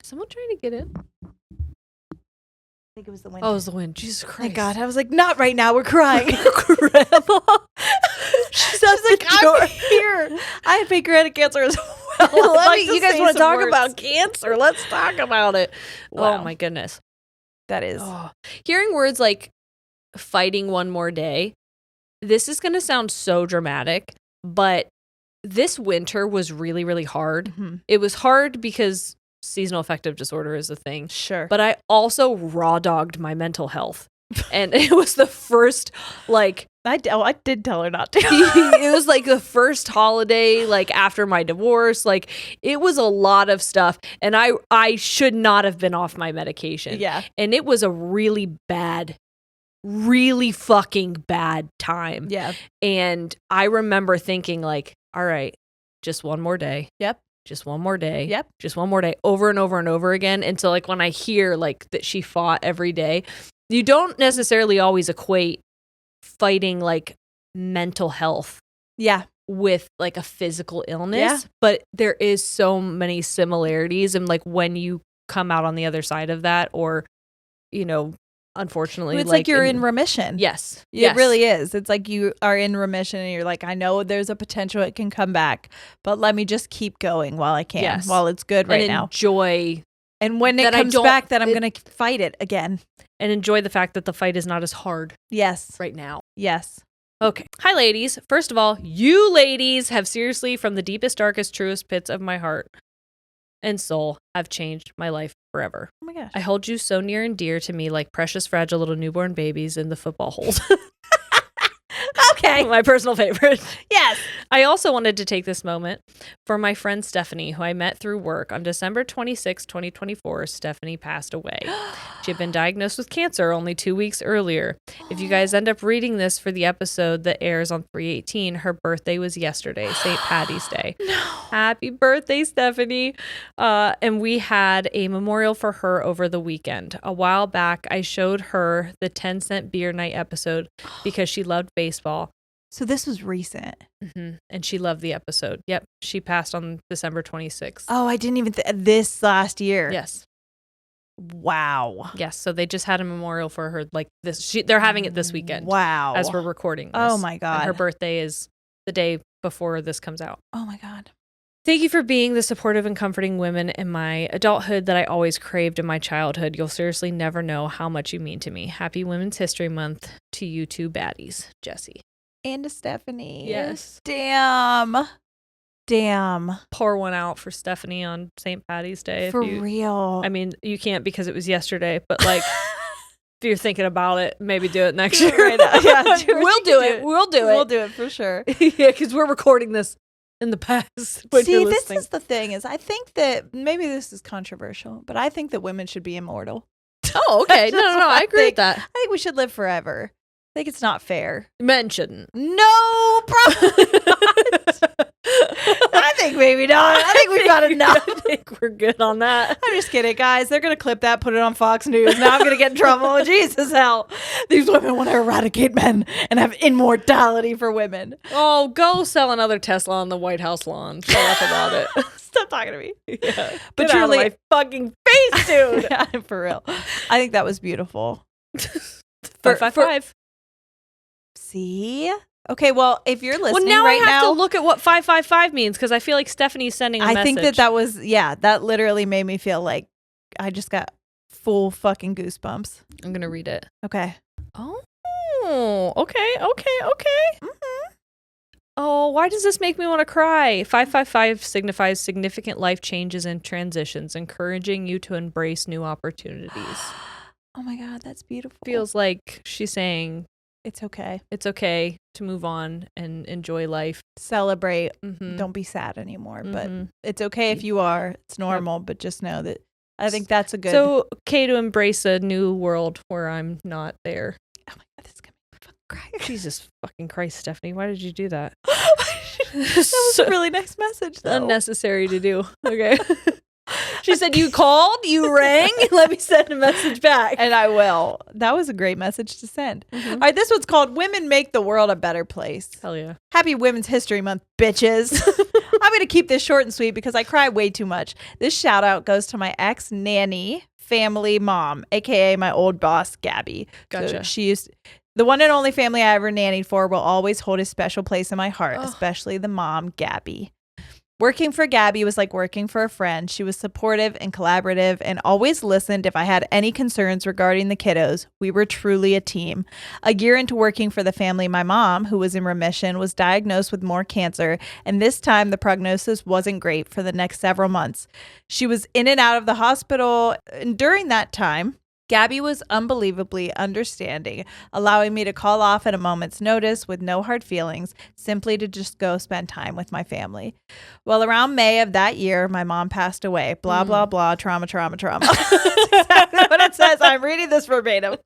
Someone trying to get in? I think it was the wind. Oh, it was the wind. Jesus Christ. Thank God. I was like, not right now. We're crying. Grandma. She's like, I'm here. I have pancreatic cancer as well. You guys want to talk about cancer? Let's talk about it. Wow. Oh, my goodness. That is. Hearing words like fighting one more day, this is going to sound so dramatic, but this winter was really, really hard. Mm-hmm. It was hard because seasonal affective disorder is a thing. Sure. But I also raw dogged my mental health. And it was the first, like... I did tell her not to. It was like the first holiday, like after my divorce. Like, it was a lot of stuff. And I should not have been off my medication. Yeah. And it was a really fucking bad time. Yeah. And I remember thinking, like, all right, just one more day. Yep. Just one more day. Yep. Just one more day, over and over and over again. And so, like, when I hear, like, that she fought every day, you don't necessarily always equate fighting, like, mental health with, like, a physical illness. Yeah. But there is so many similarities. And, like, when you come out on the other side of that, or, you know, unfortunately, it's like you're in remission. Yes. It really is. It's like you are in remission and you're like, I know there's a potential it can come back, but let me just keep going while I can, while it's good right now. Enjoy. And when it comes back, then I'm going to fight it again. And enjoy the fact that the fight is not as hard. Yes. Right now. Yes. Okay. Hi, ladies. First of all, you ladies have seriously, from the deepest, darkest, truest pits of my heart and soul, have changed my life forever. Oh my gosh. I hold you so near and dear to me, like precious, fragile little newborn babies in the football hold. Okay. My personal favorite. Yes. I also wanted to take this moment for my friend Stephanie, who I met through work. On December 26, 2024, Stephanie passed away. She had been diagnosed with cancer only 2 weeks earlier. If you guys end up reading this for the episode that airs on 3/18, her birthday was yesterday, St. Patty's Day. No. Happy birthday, Stephanie. And we had a memorial for her over the weekend. A while back, I showed her the 10-cent beer night episode because she loved baseball. So this was recent. Mm-hmm. And she loved the episode. Yep. She passed on December 26th. Oh, I didn't even this last year. Yes. Wow. Yes. So they just had a memorial for her like this. They're having it this weekend. Wow. As we're recording this. Oh my God. And her birthday is the day before this comes out. Oh my God. Thank you for being the supportive and comforting women in my adulthood that I always craved in my childhood. You'll seriously never know how much you mean to me. Happy Women's History Month to you two baddies. Jessie. And to Stephanie. Yes. Damn. Pour one out for Stephanie on St. Patty's Day. For real. I mean, you can't because it was yesterday, but like, if you're thinking about it, maybe do it next year. Right now. Yeah, We'll do it. We'll do it for sure. Yeah, because we're recording this in the past. See, this is the thing is I think that maybe this is controversial, but I think that women should be immortal. Oh, okay. No, I agree with that. I think we should live forever. I think it's not fair. Men shouldn't. No, probably not. I think maybe not. I think we've got enough. I think we're good on that. I'm just kidding, guys. They're going to clip that, put it on Fox News. Now I'm going to get in trouble. Jesus, hell. These women want to eradicate men and have immortality for women. Oh, go sell another Tesla on the White House lawn. Shut up about it. Stop talking to me. Yeah. But Get truly, out of my fucking face, dude. Yeah, for real. I think that was beautiful. 555. See? Okay, well, if you're listening now right I have now, to look at what 555 means because I feel like Stephanie's sending a message. I think that was, that literally made me feel like I just got full fucking goosebumps. I'm going to read it. Okay. Oh, okay. Mm-hmm. Oh, why does this make me want to cry? 555 signifies significant life changes and transitions, encouraging you to embrace new opportunities. Oh my God, that's beautiful. Feels like she's saying, it's okay. It's okay to move on and enjoy life. Celebrate. Mm-hmm. Don't be sad anymore. Mm-hmm. But it's okay if you are. It's normal. But just know that I think that's a good. So okay to embrace a new world where I'm not there. Oh my God, that's gonna Jesus fucking Christ, Stephanie. Why did you do that? That was a really nice message, though. Unnecessary to do. Okay. She said, you called, you rang, let me send a message back. And I will. That was a great message to send. All right, this one's called Women Make the World a Better Place. Hell yeah. Happy Women's History Month, bitches. I'm going to keep this short and sweet because I cry way too much. This shout out goes to my ex-nanny family mom, aka my old boss, Gabby. Gotcha. So the one and only family I ever nannied for will always hold a special place in my heart, especially the mom, Gabby. Working for Gabby was like working for a friend. She was supportive and collaborative and always listened if I had any concerns regarding the kiddos. We were truly a team. A year into working for the family, my mom, who was in remission, was diagnosed with more cancer, and this time the prognosis wasn't great for the next several months. She was in and out of the hospital, and during that time, Gabby was unbelievably understanding, allowing me to call off at a moment's notice with no hard feelings, simply to just go spend time with my family. Well, around May of that year, my mom passed away. Blah, blah, blah, trauma, trauma, trauma. That's exactly what it says. I'm reading this verbatim.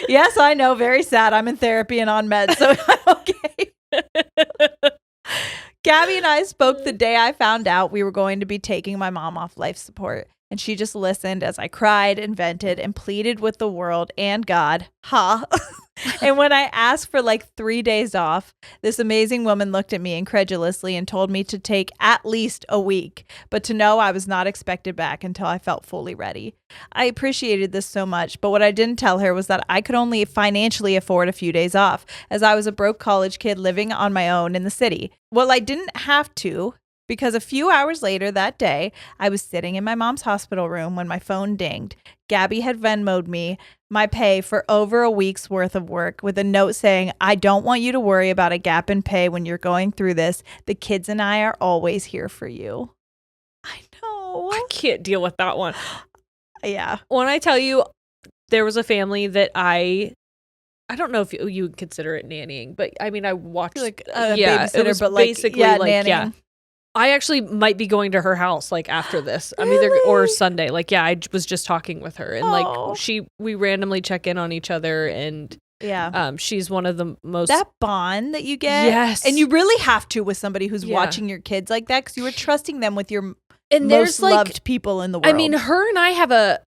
Yes, I know. Very sad. I'm in therapy and on meds, so I'm okay. Gabby and I spoke the day I found out we were going to be taking my mom off life support. And she just listened as I cried and vented and pleaded with the world and God. And when I asked for like 3 days off, this amazing woman looked at me incredulously and told me to take at least a week, but to know I was not expected back until I felt fully ready. I appreciated this so much, but what I didn't tell her was that I could only financially afford a few days off, as I was a broke college kid living on my own in the city. Well, I didn't have to, because a few hours later that day, I was sitting in my mom's hospital room when my phone dinged. Gabby had Venmo'd me my pay for over a week's worth of work with a note saying, I don't want you to worry about a gap in pay when you're going through this. The kids and I are always here for you. I know. I can't deal with that one. Yeah. When I tell you, there was a family that I don't know if you would consider it nannying, but I mean, I watched like a babysitter, it was but like, basically yeah, like, nannying. yeah. I actually might be going to her house like after this. I mean, or Sunday. Like, yeah, I was just talking with her, and like we randomly check in on each other, and yeah, she's one of the most that bond that you get. Yes, and you really have to with somebody who's watching your kids like that, because you were trusting them with your and most loved people in the world. I mean, her and I have a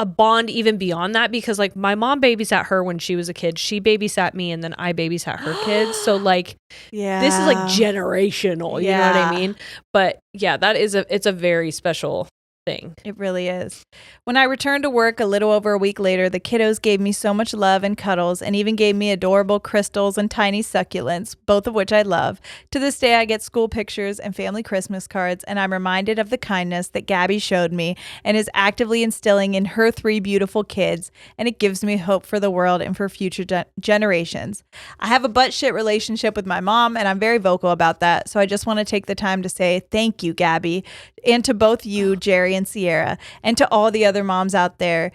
bond even beyond that, because like my mom babysat her when she was a kid. She babysat me, and then I babysat her kids. So like, yeah, this is like generational. You know what I mean? But yeah, it's a very special thing. It really is. When I returned to work a little over a week later, the kiddos gave me so much love and cuddles, and even gave me adorable crystals and tiny succulents, both of which I love. To this day, I get school pictures and family Christmas cards, and I'm reminded of the kindness that Gabby showed me and is actively instilling in her 3 beautiful kids, and it gives me hope for the world and for future generations. I have a butt shit relationship with my mom, and I'm very vocal about that, so I just want to take the time to say thank you, Gabby, and to both you, Jerry and Sierra, and to all the other moms out there,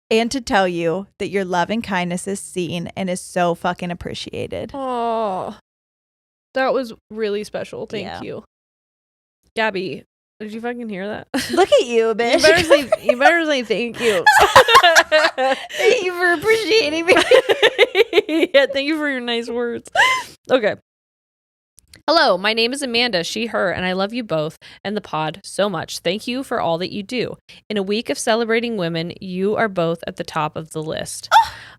and to tell you that your love and kindness is seen and is so fucking appreciated. Oh, that was really special. Thank you, Gabby. Did you fucking hear that? Look at you, bitch. You better say thank you. Thank you for appreciating me. Yeah, thank you for your nice words. Okay. Hello, my name is Amanda, she, her, and I love you both and the pod so much. Thank you for all that you do. In a week of celebrating women, you are both at the top of the list.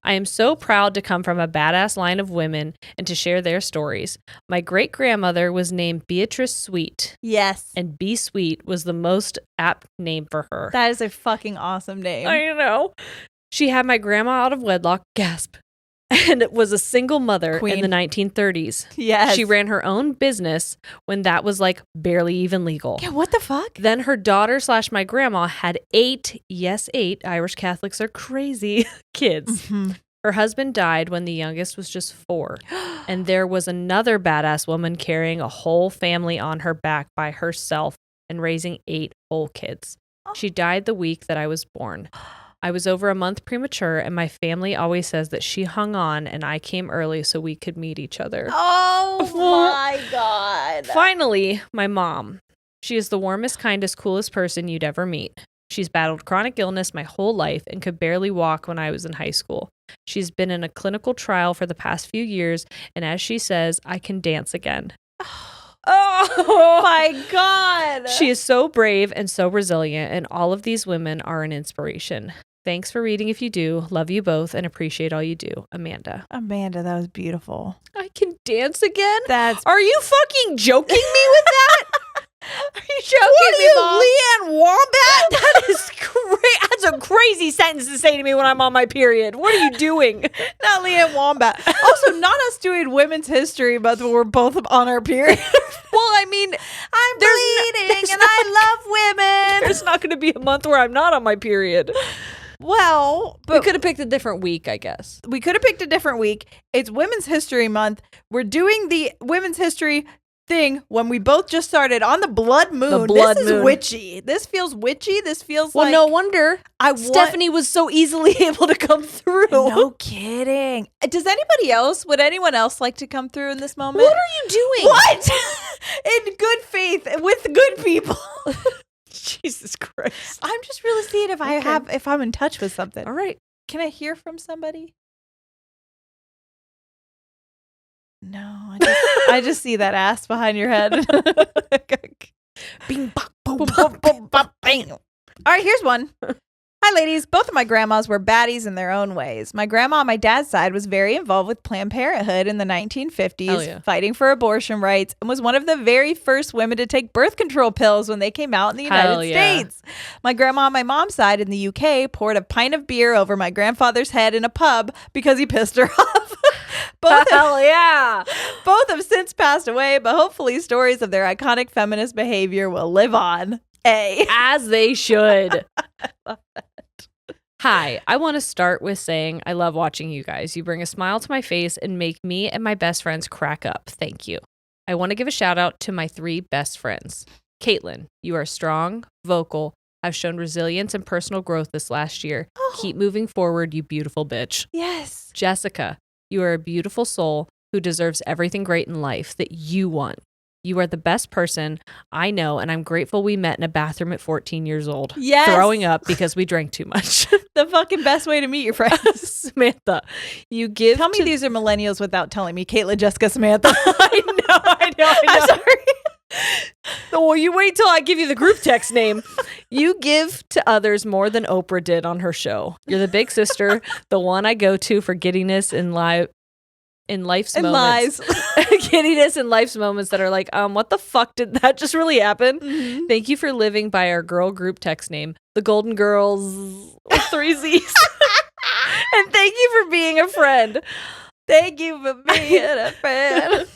I am so proud to come from a badass line of women and to share their stories. My great-grandmother was named Beatrice Sweet. Yes. And B Sweet was the most apt name for her. That is a fucking awesome name. I know. She had my grandma out of wedlock, gasp, and was a single mother in the 1930s. Yes. She ran her own business when that was like barely even legal. Yeah, what the fuck? Then her daughter / my grandma had 8, Irish Catholics are crazy, kids. Mm-hmm. Her husband died when the youngest was just 4. And there was another badass woman carrying a whole family on her back by herself and raising 8 whole kids. She died the week that I was born. I was over a month premature, and my family always says that she hung on and I came early so we could meet each other. Oh my God. Finally, my mom. She is the warmest, kindest, coolest person you'd ever meet. She's battled chronic illness my whole life and could barely walk when I was in high school. She's been in a clinical trial for the past few years, and as she says, I can dance again. Oh my God. She is so brave and so resilient, and all of these women are an inspiration. Thanks for reading if you do. Love you both and appreciate all you do. Amanda. Amanda, that was beautiful. I can dance again? Are you fucking joking me with that? Are you joking me, Mom? Leanne Wombat? That is That's a crazy sentence to say to me when I'm on my period. What are you doing? Not Leanne Wombat. Also, not us doing Women's History Month when we're both on our period. Well, I mean, I'm bleeding and I love women. There's not going to be a month where I'm not on my period. Well, but we could have picked a different week, I guess. We could have picked a different week. It's Women's History Month. We're doing the Women's History thing when we both just started on the blood moon. This is witchy. This feels witchy. This feels like... Well, no wonder Stephanie was so easily able to come through. No kidding. Would anyone else like to come through in this moment? What are you doing? What? In good faith with good people. Jesus Christ. I'm just really seeing if I'm in touch with something. All right. Can I hear from somebody? No, I just see that ass behind your head. Bing, bop, boom, bop, boom, bop, bang. All right, here's one. Hi, ladies. Both of my grandmas were baddies in their own ways. My grandma on my dad's side was very involved with Planned Parenthood in the 1950s, fighting for abortion rights, and was one of the very first women to take birth control pills when they came out in the United States. My grandma on my mom's side in the UK poured a pint of beer over my grandfather's head in a pub because he pissed her off. Both have since passed away, but hopefully stories of their iconic feminist behavior will live on. As they should. I love that. Hi, I want to start with saying I love watching you guys. You bring a smile to my face and make me and my best friends crack up. Thank you. I want to give a shout out to my 3 best friends. Caitlin, you are strong, vocal, have shown resilience and personal growth this last year. Keep moving forward, you beautiful bitch. Yes. Jessica, you are a beautiful soul who deserves everything great in life that you want. You are the best person I know, and I'm grateful we met in a bathroom at 14 years old. Yes. Throwing up because we drank too much. The fucking best way to meet your friends. Samantha, you give Tell me these are millennials without telling me. Caitlin, Jessica, Samantha. I know. I'm sorry. Well, you wait till I give you the group text name. You give to others more than Oprah did on her show. You're the big sister, the one I go to for giddiness in life's moments. Giddiness in life's moments that are like, what the fuck did that just really happen? Mm-hmm. Thank you for living by our girl group text name, the Golden Girls with 3 Z's. And thank you for being a friend. Thank you for being a friend.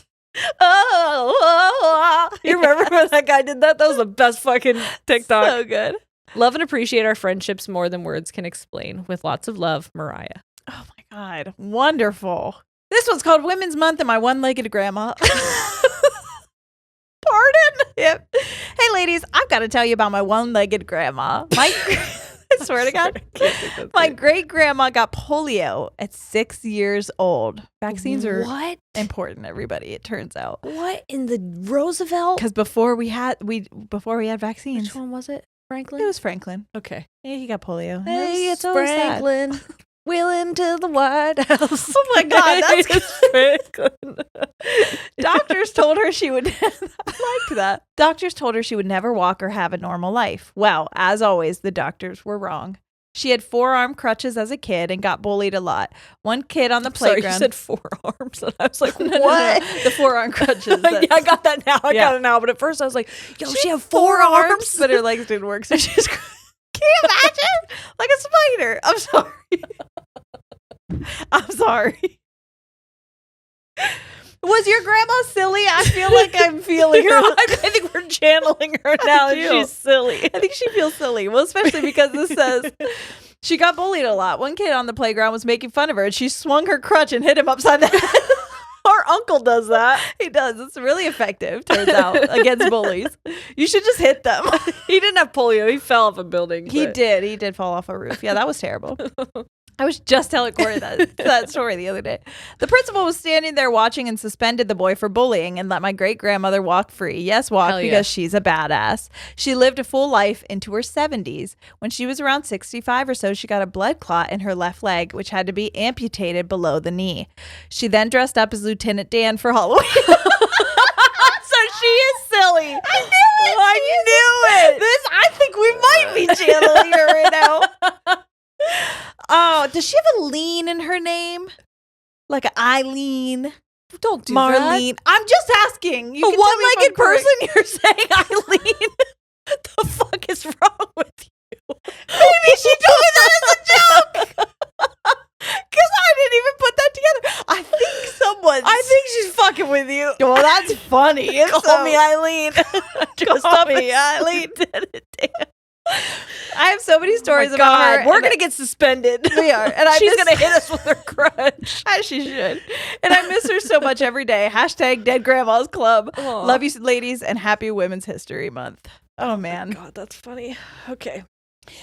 You remember when that guy did that? That was the best fucking TikTok. So good. Love and appreciate our friendships more than words can explain. With lots of love, Mariah. Oh my God. Wonderful. This one's called Women's Month and my one-legged grandma. Pardon? Yep. Hey, ladies, I've got to tell you about my one-legged grandma. I swear to God. My great-grandma got polio at 6 years old. Vaccines are important, everybody, it turns out. What in the Roosevelt? Because before we had vaccines. Which one was it? Franklin? It was Franklin. Okay. Yeah, he got polio. Hey, it's Franklin. Wheel him to the White House. Oh my God, that's Franklin. Doctors told her she would. I liked that. Doctors told her she would never walk or have a normal life. Well, as always, the doctors were wrong. She had 4-arm crutches as a kid and got bullied a lot. One kid on the playground. Sorry, you said 4 arms, and I was like, what? No. The 4-arm crutches. Yeah, I got that now. I got it now. But at first, I was like, yo, she had 4 arms, but her legs didn't work, so she's. Can you imagine? Like a spider. I'm sorry. I'm sorry. Was your grandma silly? I feel like I'm feeling her. I think we're channeling her now and she's silly. I think she feels silly. Well, especially because this says she got bullied a lot. One kid on the playground was making fun of her and she swung her crutch and hit him upside the head. Our uncle does that. He does. It's really effective, turns out, against bullies. You should just hit them. He didn't have polio. He fell off a building. He did. He did fall off a roof. Yeah, that was terrible. I was just telling Corey that story the other day. The principal was standing there watching and suspended the boy for bullying and let my great-grandmother walk free. Yes, walk, Hell yeah. because she's a badass. She lived a full life into her 70s. When she was around 65 or so, she got a blood clot in her left leg, which had to be amputated below the knee. She then dressed up as Lieutenant Dan for Halloween. So she is silly. I knew it. I think we might be channeling her right now. Oh, does she have a lean in her name? Like an Eileen? Don't do Marlene? that. I'm just asking. You A can tell me if one-legged I'm correct. person, you're saying Eileen? The fuck is wrong with you? Maybe she told me that as a joke. Because I didn't even put that together. I think she's fucking with you. Well, that's funny. Call me Eileen. Just Call stop me it. Eileen. Damn. I have so many stories Oh my about God, her. we're going to get suspended. We are. And She's going to hit us with her crutch. As she should. And I miss her so much every day. Hashtag Dead Grandma's Club. Aw. Love you, ladies, and happy Women's History Month. Oh, man. God, that's funny. Okay.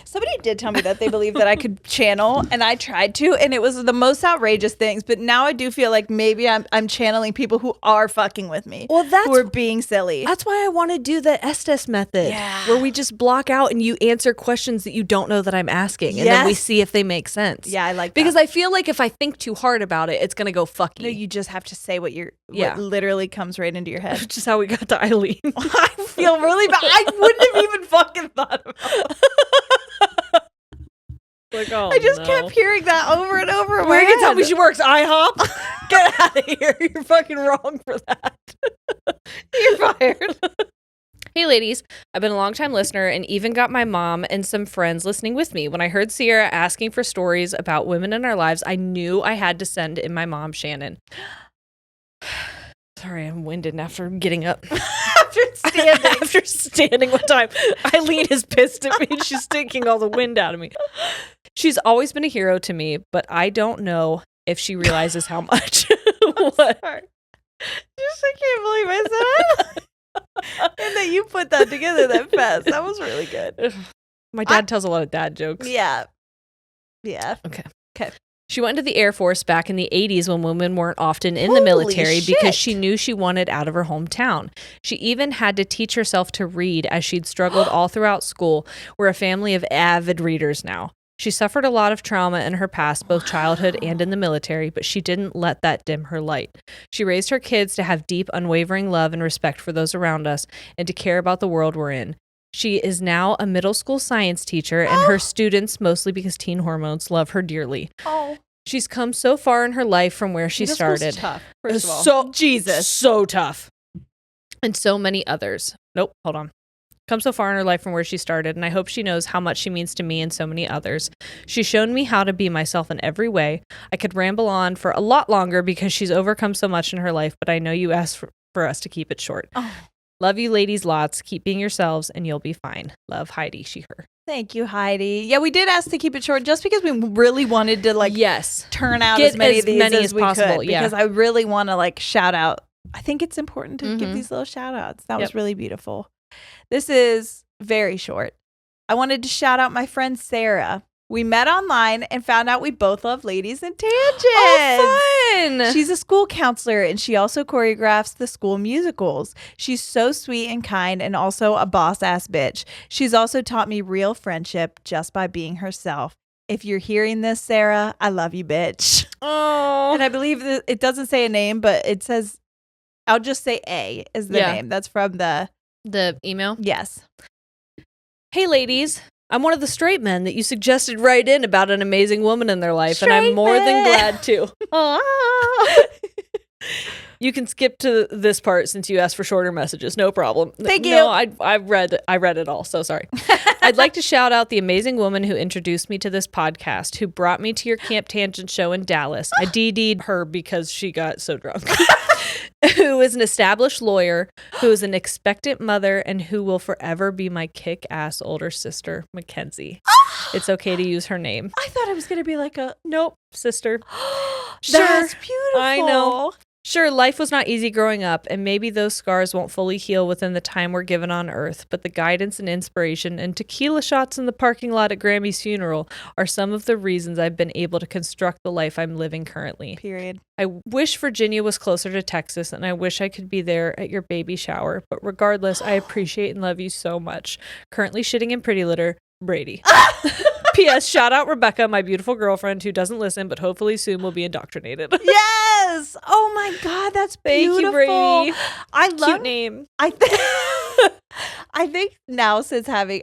Somebody did tell me that they believed that I could channel, and I tried to, and it was the most outrageous things. But now I do feel like maybe I'm channeling people who are fucking with me. Well, who are being silly. That's why I want to do the Estes method, where we just block out and you answer questions that you don't know that I'm asking, and then we see if they make sense. Yeah, I like that. Because I feel like if I think too hard about it, it's gonna go fucky. No, you just have to say what what literally comes right into your head. Which is how we got to Eileen. I feel really bad. I wouldn't have even fucking thought about it. Like, oh, I just kept hearing that over and over. In Where my you can tell head. me she works IHOP? Get out of here. You're fucking wrong for that. You're fired. Hey, ladies. I've been a long-time listener and even got my mom and some friends listening with me. When I heard Sierra asking for stories about women in our lives, I knew I had to send in my mom, Shannon. Sorry, I'm winded after getting up. After standing one time. Eileen is pissed at me and she's taking all the wind out of me. She's always been a hero to me, but I don't know if she realizes how much. What? Sorry. I can't believe I said that. And that you put that together that fast. That was really good. My dad tells a lot of dad jokes. Yeah. Yeah. Okay. Okay. She went into the Air Force back in the 80s when women weren't often in the Holy military because shit. she knew she wanted out of her hometown. She even had to teach herself to read as she'd struggled all throughout school. We're a family of avid readers now. She suffered a lot of trauma in her past, both childhood and in the military, but she didn't let that dim her light. She raised her kids to have deep, unwavering love and respect for those around us and to care about the world we're in. She is now a middle school science teacher, and her students, mostly because teen hormones, love her dearly. Oh. She's come so far in her life from where she started. Tough, first of all. So Jesus. So tough. And so many others. Nope, hold on. Come so far in her life from where she started, and I hope she knows how much she means to me and so many others. She's shown me how to be myself in every way. I could ramble on for a lot longer because she's overcome so much in her life, but I know you asked for us to keep it short. Oh. Love you ladies lots. Keep being yourselves and you'll be fine. Love, Heidi, she, her. Thank you, Heidi. Yeah, we did ask to keep it short just because we really wanted to turn out Get as many of these as we possible. could, Yeah. because I really want to shout out. I think it's important to give these little shout outs. That was really beautiful. This is very short. I wanted to shout out my friend Sarah. We met online and found out we both love Ladies and Tangents. Oh, fun! She's a school counselor and she also choreographs the school musicals. She's so sweet and kind and also a boss-ass bitch. She's also taught me real friendship just by being herself. If you're hearing this, Sarah, I love you, bitch. Oh. And I believe that it doesn't say a name, but it says, I'll just say A is the name. That's from the email? Yes. Hey, ladies. I'm one of the straight men that you suggested write in about an amazing woman in their life, and I'm more than glad to. You can skip to this part since you asked for shorter messages. No problem. Thank you. No, I read it all, so sorry. I'd like to shout out the amazing woman who introduced me to this podcast, who brought me to your Camp Tangent show in Dallas. I DD'd her because she got so drunk. Who is an established lawyer, who is an expectant mother, and who will forever be my kick-ass older sister, Mackenzie. It's okay to use her name. I thought it was going to be like a... Nope, sister. That's beautiful. I know. Sure, life was not easy growing up, and maybe those scars won't fully heal within the time we're given on Earth, but the guidance and inspiration and tequila shots in the parking lot at Grammy's funeral are some of the reasons I've been able to construct the life I'm living currently. Period. I wish Virginia was closer to Texas, and I wish I could be there at your baby shower, but regardless, I appreciate and love you so much. Currently shitting in pretty litter, Brady. P.S. Shout out Rebecca, my beautiful girlfriend who doesn't listen, but hopefully soon will be indoctrinated. Yes. Oh my God, that's beautiful. Thank you, Brady. I love Cute name. I think now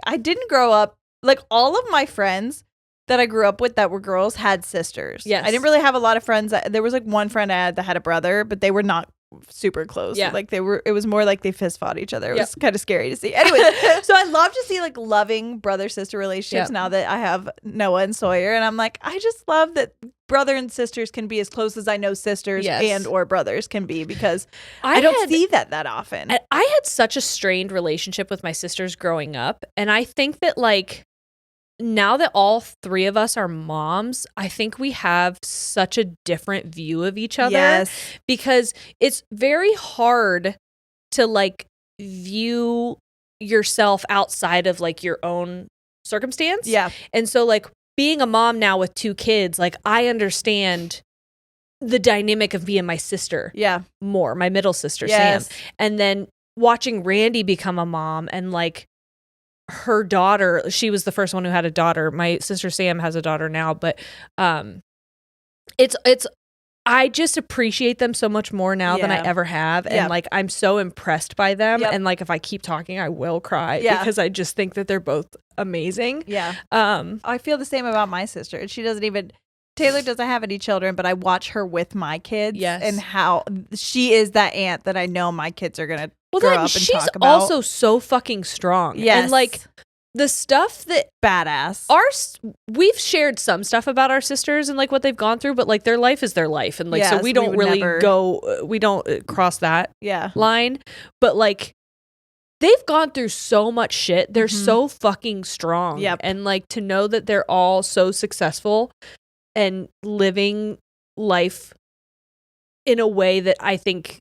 I didn't grow up like all of my friends that I grew up with that were girls had sisters. Yes. I didn't really have a lot of friends. There was like one friend I had that had a brother, but they were not super close. Yeah. Like it was more like they fist fought each other. It Yep. was kind of scary to see. Anyway, so I love to see like loving brother-sister relationships Yep. now that I have Noah and Sawyer. And I'm like, I just love that brother and sisters can be as close as I know sisters Yes. and or brothers can be, because I don't see that often. I had such a strained relationship with my sisters growing up, and I think that like now that all three of us are moms, I think we have such a different view of each other. Yes. Because it's very hard to like view yourself outside of like your own circumstance. Yeah. And so like being a mom now with 2 kids, like I understand the dynamic of being my sister Yeah. more, my middle sister, Yes. Sam. And then watching Randy become a mom and like her daughter, she was the first one who had a daughter. My sister Sam has a daughter now, but it's I just appreciate them so much more now than I Yeah. ever have. Yeah. And like I'm so impressed by them. Yep. And like if I keep talking, I will cry Yeah. because I just think that they're both amazing. Yeah. Um I feel the same about my sister. Taylor doesn't have any children, but I watch her with my kids. Yes. And how she is that aunt that I know my kids are going to well grow then up and she's talk about. also so fucking strong. Yes. And like the stuff that badass. we've shared some stuff about our sisters and like what they've gone through, but like their life is their life, and like so Yes, we don't would really never- we don't cross that Yeah. line. But like they've gone through so much shit. They're Mhm. so fucking strong. Yep. And like to know that they're all so successful and living life in a way that I think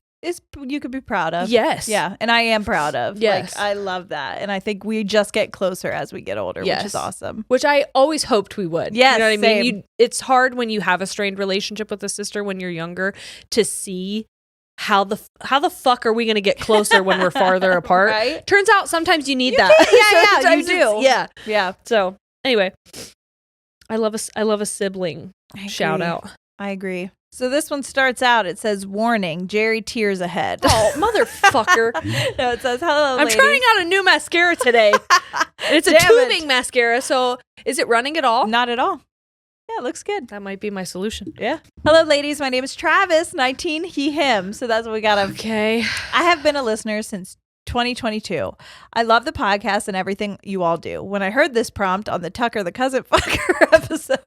You could be proud of. yes. Yeah. And I am proud of. Yes. Like, I love that. And I think we just get closer as we get older, which Yes. is awesome. Which I always hoped we would. Yes, You know what I same. mean? It's hard when you have a strained relationship with a sister when you're younger to see how the fuck are we going to get closer when we're farther apart. Right? Turns out sometimes you need that. Yeah, you Sometimes do. it's- Yeah. Yeah. So anyway, I love a sibling shout out. I agree. So this one starts out, it says, warning, Jerry tears ahead. Oh, motherfucker. No, it says, hello, I'm ladies. trying out a new mascara today. And it's a Damn it. tubing mascara. So is it running at all? Not at all. Yeah, it looks good. That might be my solution. Yeah. Hello, ladies. My name is Travis, 19, he, him. So that's what we got. Okay. I have been a listener since 2022. I love the podcast and everything you all do. When I heard this prompt on the Tucker the Cousin Fucker episode,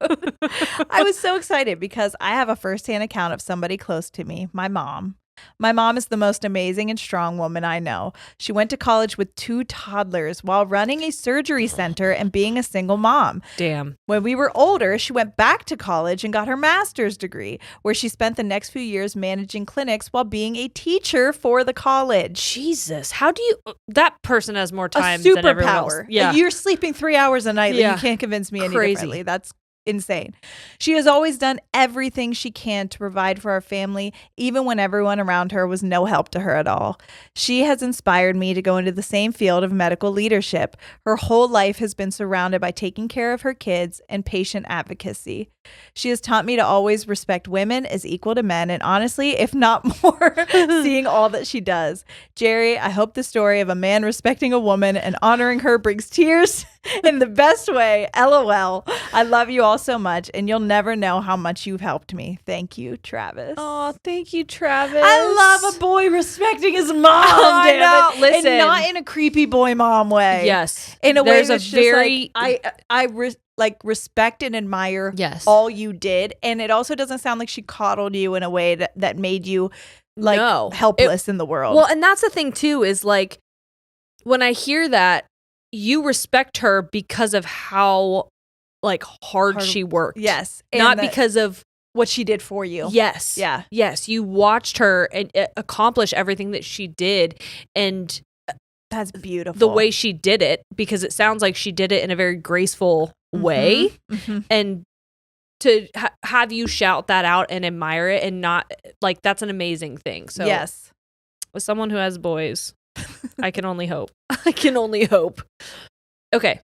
I was so excited because I have a firsthand account of somebody close to me, my mom. My mom is the most amazing and strong woman I know. She went to college with 2 toddlers while running a surgery center and being a single mom. Damn. When we were older, she went back to college and got her master's degree, where she spent the next few years managing clinics while being a teacher for the college. Jesus, how do you? That person has more A time than everyone else. superpower. Yeah, You're sleeping 3 hours a night. Yeah. You can't convince me any Crazy. differently. That's insane. She has always done everything she can to provide for our family, even when everyone around her was no help to her at all. She has inspired me to go into the same field of medical leadership. Her whole life has been surrounded by taking care of her kids and patient advocacy. She has taught me to always respect women as equal to men, and honestly, if not more, seeing all that she does. Jerry, I hope the story of a man respecting a woman and honoring her brings tears in the best way. LOL. I love you all so much, and you'll never know how much you've helped me. Thank you, Travis. Oh, thank you, Travis. I love a boy respecting his mom. I damn know. it. Listen. And not in a creepy boy mom way. Yes, In a way there's that's a just very like, I respect and admire yes. all you did, and it also doesn't sound like she coddled you in a way that made you like No. helpless in the world. Well, and that's the thing too is like when I hear that you respect her because of how like hard she worked. yes, Not and because of what she did for you. Yes. Yeah. Yes. You watched her and accomplish everything that she did. And that's beautiful. The way she did it, because it sounds like she did it in a very graceful way. Mm-hmm. And to have you shout that out and admire it and not like, that's an amazing thing. So yes, with someone who has boys, I can only hope. I can only hope. Okay.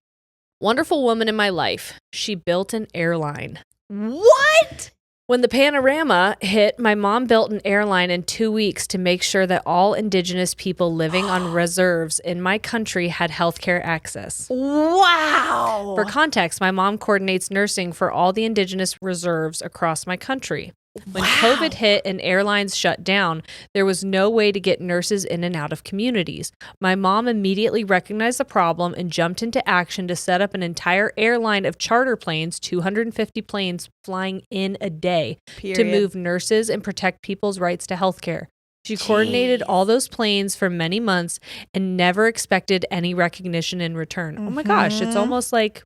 Wonderful woman in my life. She built an airline. What? When the panorama hit, my mom built an airline in 2 weeks to make sure that all Indigenous people living on reserves in my country had healthcare access. Wow. For context, my mom coordinates nursing for all the Indigenous reserves across my country. When COVID hit and airlines shut down, there was no way to get nurses in and out of communities. My mom immediately recognized the problem and jumped into action to set up an entire airline of charter planes, 250 planes flying in a day, to move nurses and protect people's rights to healthcare. She coordinated all those planes for many months and never expected any recognition in return. Oh my gosh, it's almost like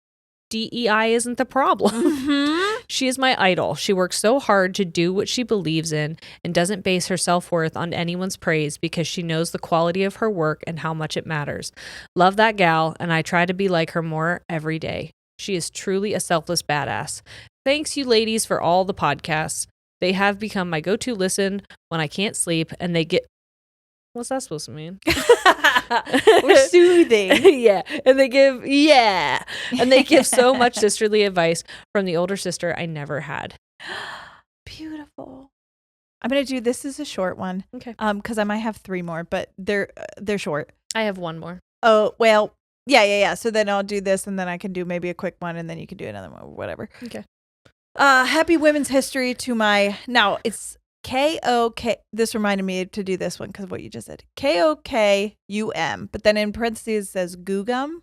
DEI isn't the problem. She is my idol. She works so hard to do what she believes in and doesn't base her self-worth on anyone's praise because she knows the quality of her work and how much it matters. Love that gal, and I try to be like her more every day. She is truly a selfless badass. Thanks, you ladies, for all the podcasts. They have become my go-to listen when I can't sleep, and they get... What's that supposed to mean? We're soothing. Yeah. And they give so much sisterly advice from the older sister I never had. Beautiful. I'm going to do, this is a short one. Okay. Because I might have 3 more, but they're short. I have 1 more. Oh, well, yeah. So then I'll do this and then I can do maybe a quick one and then you can do another one or whatever. Okay. Happy Women's History to my, now it's KOK. This reminded me to do this one because of what you just said. KOKUM, but then in parentheses it says Gugum.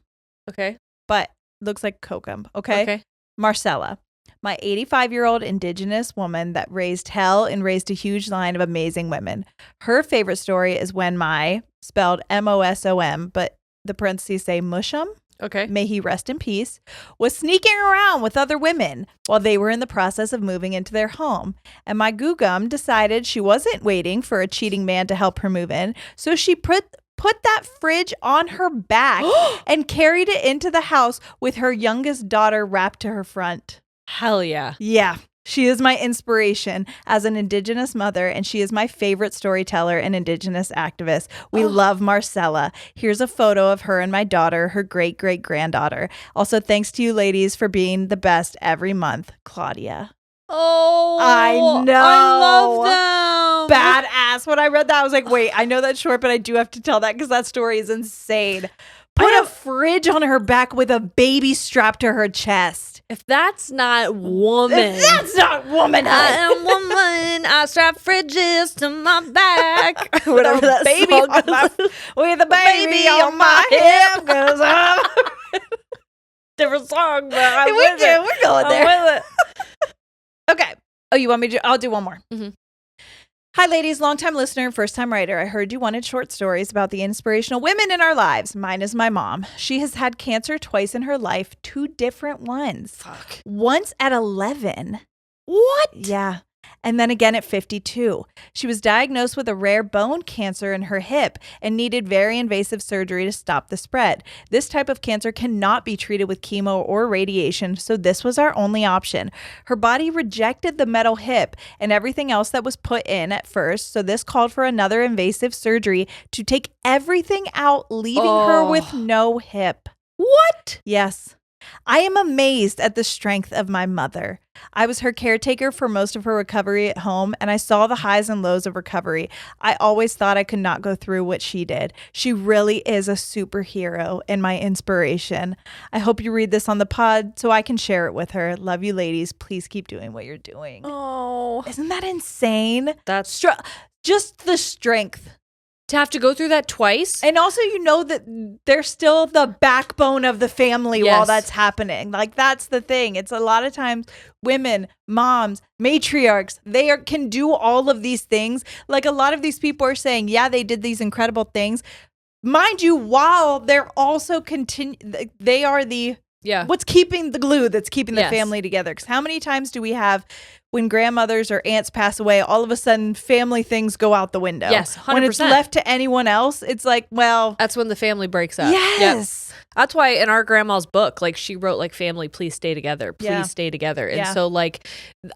Okay. But looks like Kokum. Okay. Marcella, my 85-year-old Indigenous woman that raised hell and raised a huge line of amazing women. Her favorite story is when my, spelled MOSOM, but the parentheses say Mushum. Okay. May he rest in peace, was sneaking around with other women while they were in the process of moving into their home. And my Gugum decided she wasn't waiting for a cheating man to help her move in. So she put that fridge on her back and carried it into the house with her youngest daughter wrapped to her front. Hell yeah. Yeah. She is my inspiration as an Indigenous mother, and she is my favorite storyteller and Indigenous activist. We love Marcella. Here's a photo of her and my daughter, her great-great-granddaughter. Also, thanks to you ladies for being the best every month. Claudia. Oh, I know. I love them. Badass. When I read that, I was like, wait, I know that's short, but I do have to tell that because that story is insane. Put a fridge on her back with a baby strapped to her chest. If that's not woman. That's not womanhood. I am woman. I strap fridges to my back. Whatever that baby song goes. With a baby on my hip goes up. Different song, but We're going there. Okay. Oh, you want me to? I'll do one more. Mm-hmm. Hi, ladies, longtime listener, first-time writer. I heard you wanted short stories about the inspirational women in our lives. Mine is my mom. She has had cancer twice in her life, 2 different ones. Fuck. Once at 11. What? Yeah. And then again at 52. She was diagnosed with a rare bone cancer in her hip and needed very invasive surgery to stop the spread. This type of cancer cannot be treated with chemo or radiation, so this was our only option. Her body rejected the metal hip and everything else that was put in at first, so this called for another invasive surgery to take everything out, leaving her with no hip. What? Yes. I am amazed at the strength of my mother. I was her caretaker for most of her recovery at home, and I saw the highs and lows of recovery. I always thought I could not go through what she did. She really is a superhero and my inspiration. I hope you read this on the pod so I can share it with her. Love you, ladies. Please keep doing what you're doing. Oh. Isn't that insane? That's just the strength. To have to go through that twice. And also, you know that they're still the backbone of the family while that's happening. Like, that's the thing. It's a lot of times women, moms, matriarchs, can do all of these things. Like, a lot of these people are saying, yeah, they did these incredible things. Mind you, while they're also they are the what's keeping the glue that's keeping the Yes. family together. Because how many times do we have when grandmothers or aunts pass away, all of a sudden family things go out the window? Yes, 100%. When it's left to anyone else, it's like, well, That's when the family breaks up. yes. Yep. That's why in our grandma's book, like she wrote like, family, please stay together. Please stay together. And so like,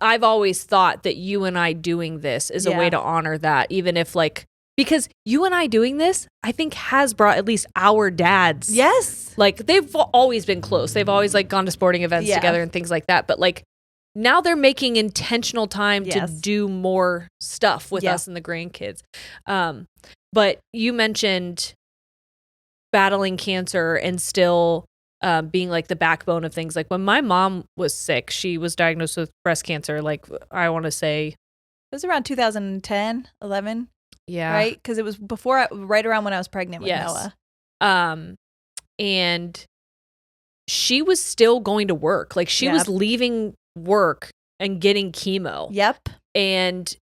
I've always thought that you and I doing this is a way to honor that, even if like, because you and I doing this, I think has brought at least our dads. Yes. Like they've always been close. They've always like gone to sporting events together and things like that. But like now they're making intentional time to do more stuff with us and the grandkids. But you mentioned battling cancer and still being like the backbone of things. Like when my mom was sick, she was diagnosed with breast cancer. Like I want to say it was around 2010, 11. Yeah. Right? Because it was right around when I was pregnant with Noah. And she was still going to work. Like she was leaving work and getting chemo. Yep. And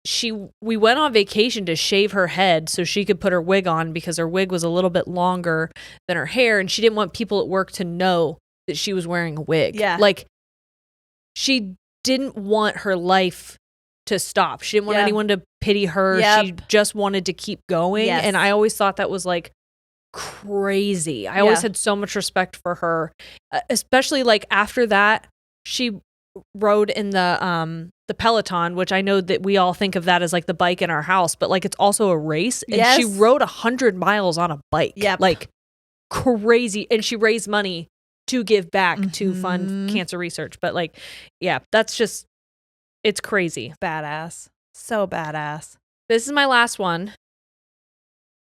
we went on vacation to shave her head so she could put her wig on because her wig was a little bit longer than her hair. And she didn't want people at work to know that she was wearing a wig. Yeah. Like she didn't want her life to stop. She didn't want anyone to pity her. Yep. She just wanted to keep going. Yes. And I always thought that was like crazy. I always had so much respect for her, especially like after that, she rode in the Peloton, which I know that we all think of that as like the bike in our house, but like it's also a race. And she rode 100 miles on a bike. Yep. Like crazy. And she raised money to give back to fund cancer research. But like, yeah, that's just, it's crazy. Badass. So badass. This is my last one.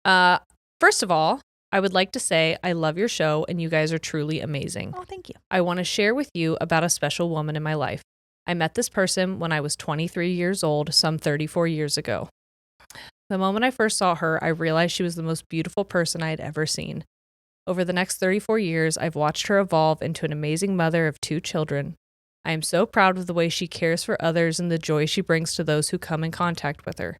First of all, I would like to say I love your show and you guys are truly amazing. Oh, thank you. I want to share with you about a special woman in my life. I met this person when I was 23 years old, some 34 years ago. The moment I first saw her, I realized she was the most beautiful person I had ever seen. Over the next 34 years, I've watched her evolve into an amazing mother of 2 children. I am so proud of the way she cares for others and the joy she brings to those who come in contact with her.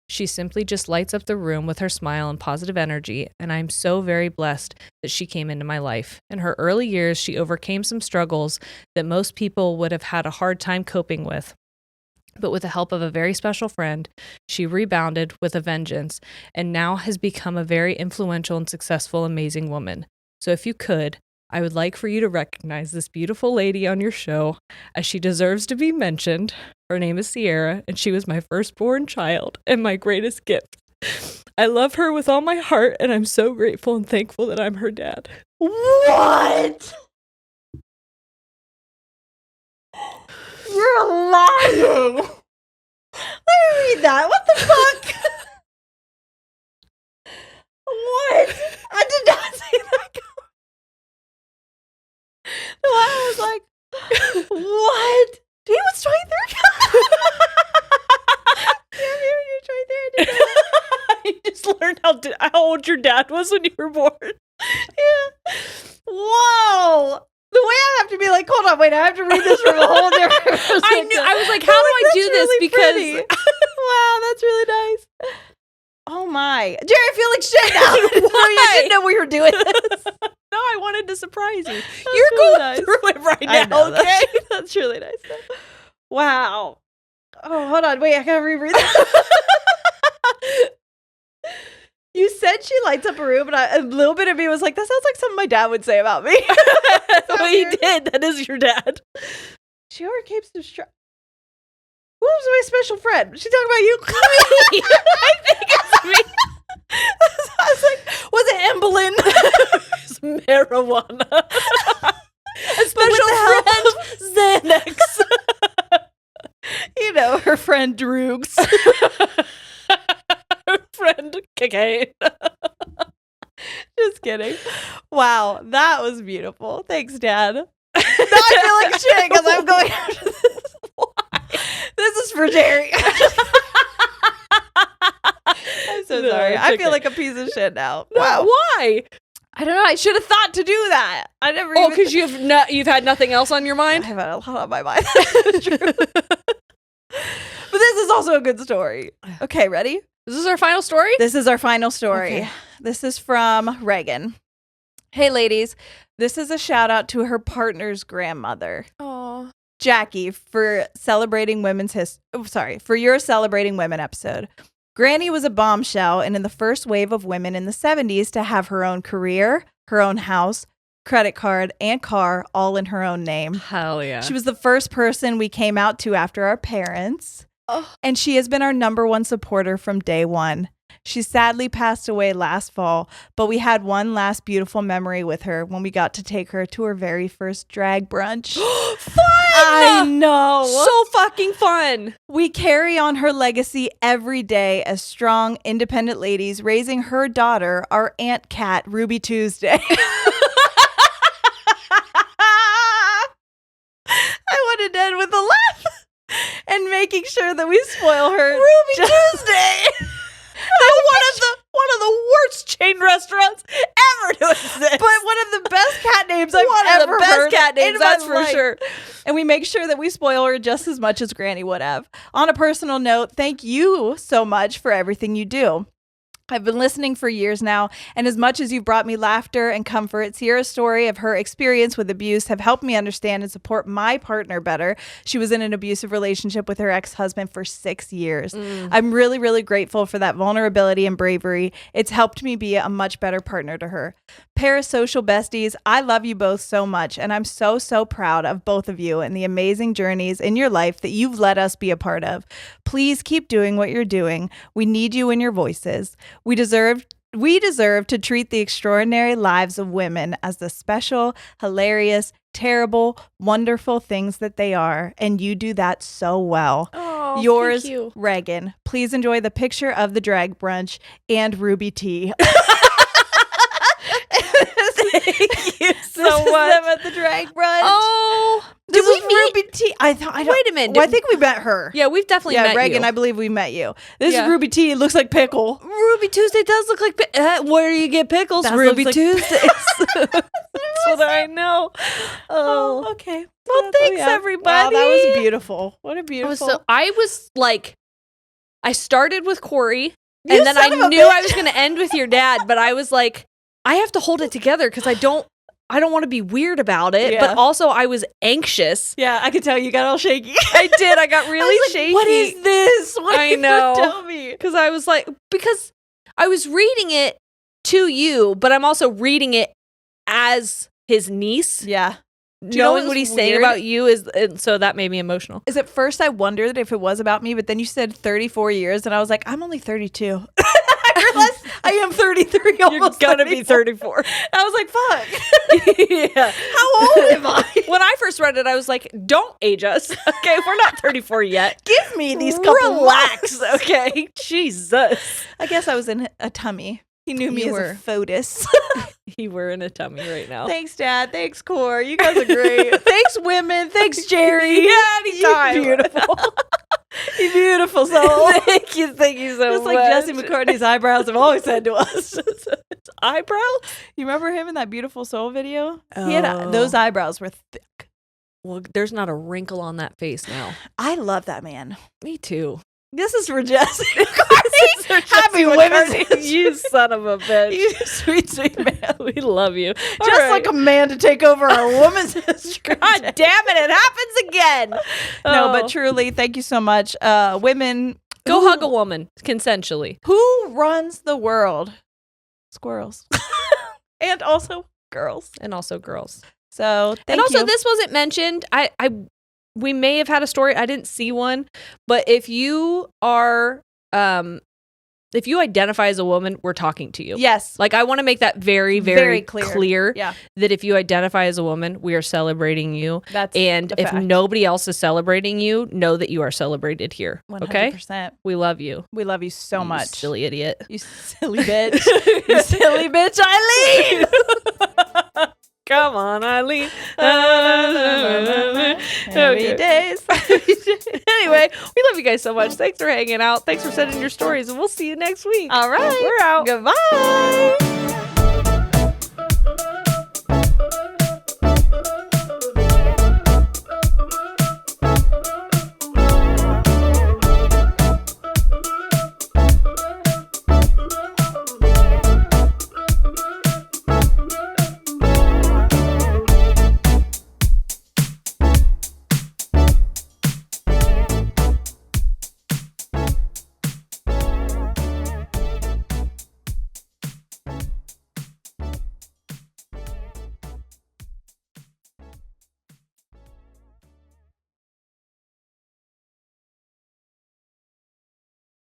She simply just lights up the room with her smile and positive energy, and I'm so very blessed that she came into my life. In her early years, she overcame some struggles that most people would have had a hard time coping with. But with the help of a very special friend, she rebounded with a vengeance and now has become a very influential and successful, amazing woman. So if you could, I would like for you to recognize this beautiful lady on your show, as she deserves to be mentioned. Her name is Sierra, and she was my firstborn child and my greatest gift. I love her with all my heart, and I'm so grateful and thankful that I'm her dad. What? You're lying. Let me read that. What the fuck? What? I did not see that coming. No, I was like, what? He was 23. You're 23. You just learned how old your dad was when you were born. Yeah. Whoa. The way I have to be like, hold on, wait, I have to read this from a whole different perspective. I was like, how do I do this? Really because pretty. Wow, that's really nice. Oh my. Jerry, I feel like shit now. Why? You didn't know we were doing this. No, I wanted to surprise you. That's You're really going nice. through it right I now, know, okay? That's really nice. Wow. Oh, hold on. Wait, I gotta reread that. You said she lights up a room, and a little bit of me was like, that sounds like something my dad would say about me. Well, he did. That is your dad. She overcame some struggle. Who was my special friend? She talking about you? I think it's me. I was like, was it Embolin? It's marijuana. A special friend, Xanax. You know, her friend Droogs. Her friend cocaine. Just kidding. Wow, that was beautiful. Thanks, Dad. Now I feel like shit because I'm going after this. Why? This is for Jerry. I'm so sorry. I feel like a piece of shit now. No, Wow. why? I don't know. I should have thought to do that. I never. Oh, even because you've had nothing else on your mind. I have had a lot on my mind. That's true. But this is also a good story. Okay, ready? Is this our final story? This is our final story. Okay. This is from Reagan. Hey, ladies. This is a shout out to her partner's grandmother. Oh, Jackie, for celebrating for your Celebrating Women episode. Granny was a bombshell and in the first wave of women in the 70s to have her own career, her own house, credit card, and car all in her own name. hell yeah. She was the first person we came out to after our parents, and she has been our number one supporter from day one. She sadly passed away last fall, but we had one last beautiful memory with her when we got to take her to her very first drag brunch. Fun! I know. So fucking fun. We carry on her legacy every day as strong, independent ladies raising her daughter, our Aunt Cat, Ruby Tuesday. I want to end with a laugh and making sure that we spoil her. Ruby Tuesday. One of the worst chain restaurants ever to exist. But one of the best cat names I've One ever of the best heard cat names, in my that's for life. sure. And we make sure that we spoil her just as much as Granny would have. On a personal note, thank you so much for everything you do. I've been listening for years now, and as much as you've brought me laughter and comfort, Sierra's story of her experience with abuse have helped me understand and support my partner better. She was in an abusive relationship with her ex-husband for 6 years. I'm really, really grateful for that vulnerability and bravery. It's helped me be a much better partner to her. Parasocial besties, I love you both so much, and I'm so, so proud of both of you and the amazing journeys in your life that you've let us be a part of. Please keep doing what you're doing. We need you in your voices. We deserve to treat the extraordinary lives of women as the special, hilarious, terrible, wonderful things that they are. And you do that so well. Oh, Yours, thank you. Reagan. Please enjoy the picture of the drag brunch and Ruby T. Thank you so This is much. them at the drag brunch. Oh, This did we is meet? Ruby T. I don't. Wait a minute. Well, I think we met her. Yeah, we've definitely met Reagan, you. I believe we met you. This Yeah. is Ruby T. It looks like pickle. Ruby Tuesday does look like where do you get pickles? That Ruby looks like- Tuesdays. That's what I know. Oh, okay. well, thanks Wow, everybody. that was beautiful. What a I was beautiful. I started with Corey, You and then I son of a knew I bitch. was going to end with your dad, but I was like, I have to hold it together because I don't want to be weird about it, Yeah. but also I was anxious. Yeah, I could tell you got all shaky. I did. I got really shaky. What is this? What I are you know. gonna tell me? Because I was like, because I was reading it to you, but I'm also reading it as his niece. Yeah. Do you know Knowing what what was he's saying weird? about you is, and so that made me emotional. Is at first I wondered if it was about me, but then you said 34 years, and I was like, I'm only 32. I realized I am 33. Almost You're gonna be 34. 34. I was like, fuck. Yeah. How old am I? When I first read it, I was like, don't age us. Okay, we're not 34 yet. Give me these couple Relax, months. okay? Jesus. I guess I was in a tummy. He knew me You as were. a foetus. You were in a tummy right now. Thanks, Dad. Thanks, Core. You guys are great. Thanks, women. Thanks, Jerry. Yeah, anytime. You beautiful. You beautiful soul. Thank you so Just much. like Jesse McCartney's eyebrows have always said to us. It's eyebrow? You remember him in that Beautiful Soul video? He had those eyebrows were thick. Well, there's not a wrinkle on that face now. I love that man. Me too. This is for Jesse Happy Happy Women's You son of a bitch. You sweet, sweet man. We love you. Just like a man to take over our woman's history. God damn it happens again. No, Oh. but truly, thank you so much. Women, Go hug a woman consensually. who runs the world? Squirrels. And also girls. And also girls. So thank and also you. this wasn't mentioned. We may have had a story. I didn't see one. But if you are if you identify as a woman, we're talking to you. Yes. Like, I want to make that very, very, Very clear. Yeah. that if you identify as a woman, we are celebrating you. That's And a if fact. nobody else is celebrating you, know that you are celebrated here. 100%. Okay? We love you. We love you so You much. silly idiot. You silly bitch. You silly bitch, Eileen. Come on, Eileen. Happy days. Anyway, we love you guys so much. Thanks for hanging out. Thanks for sending your stories, and we'll see you next week. All right. We're out. Goodbye.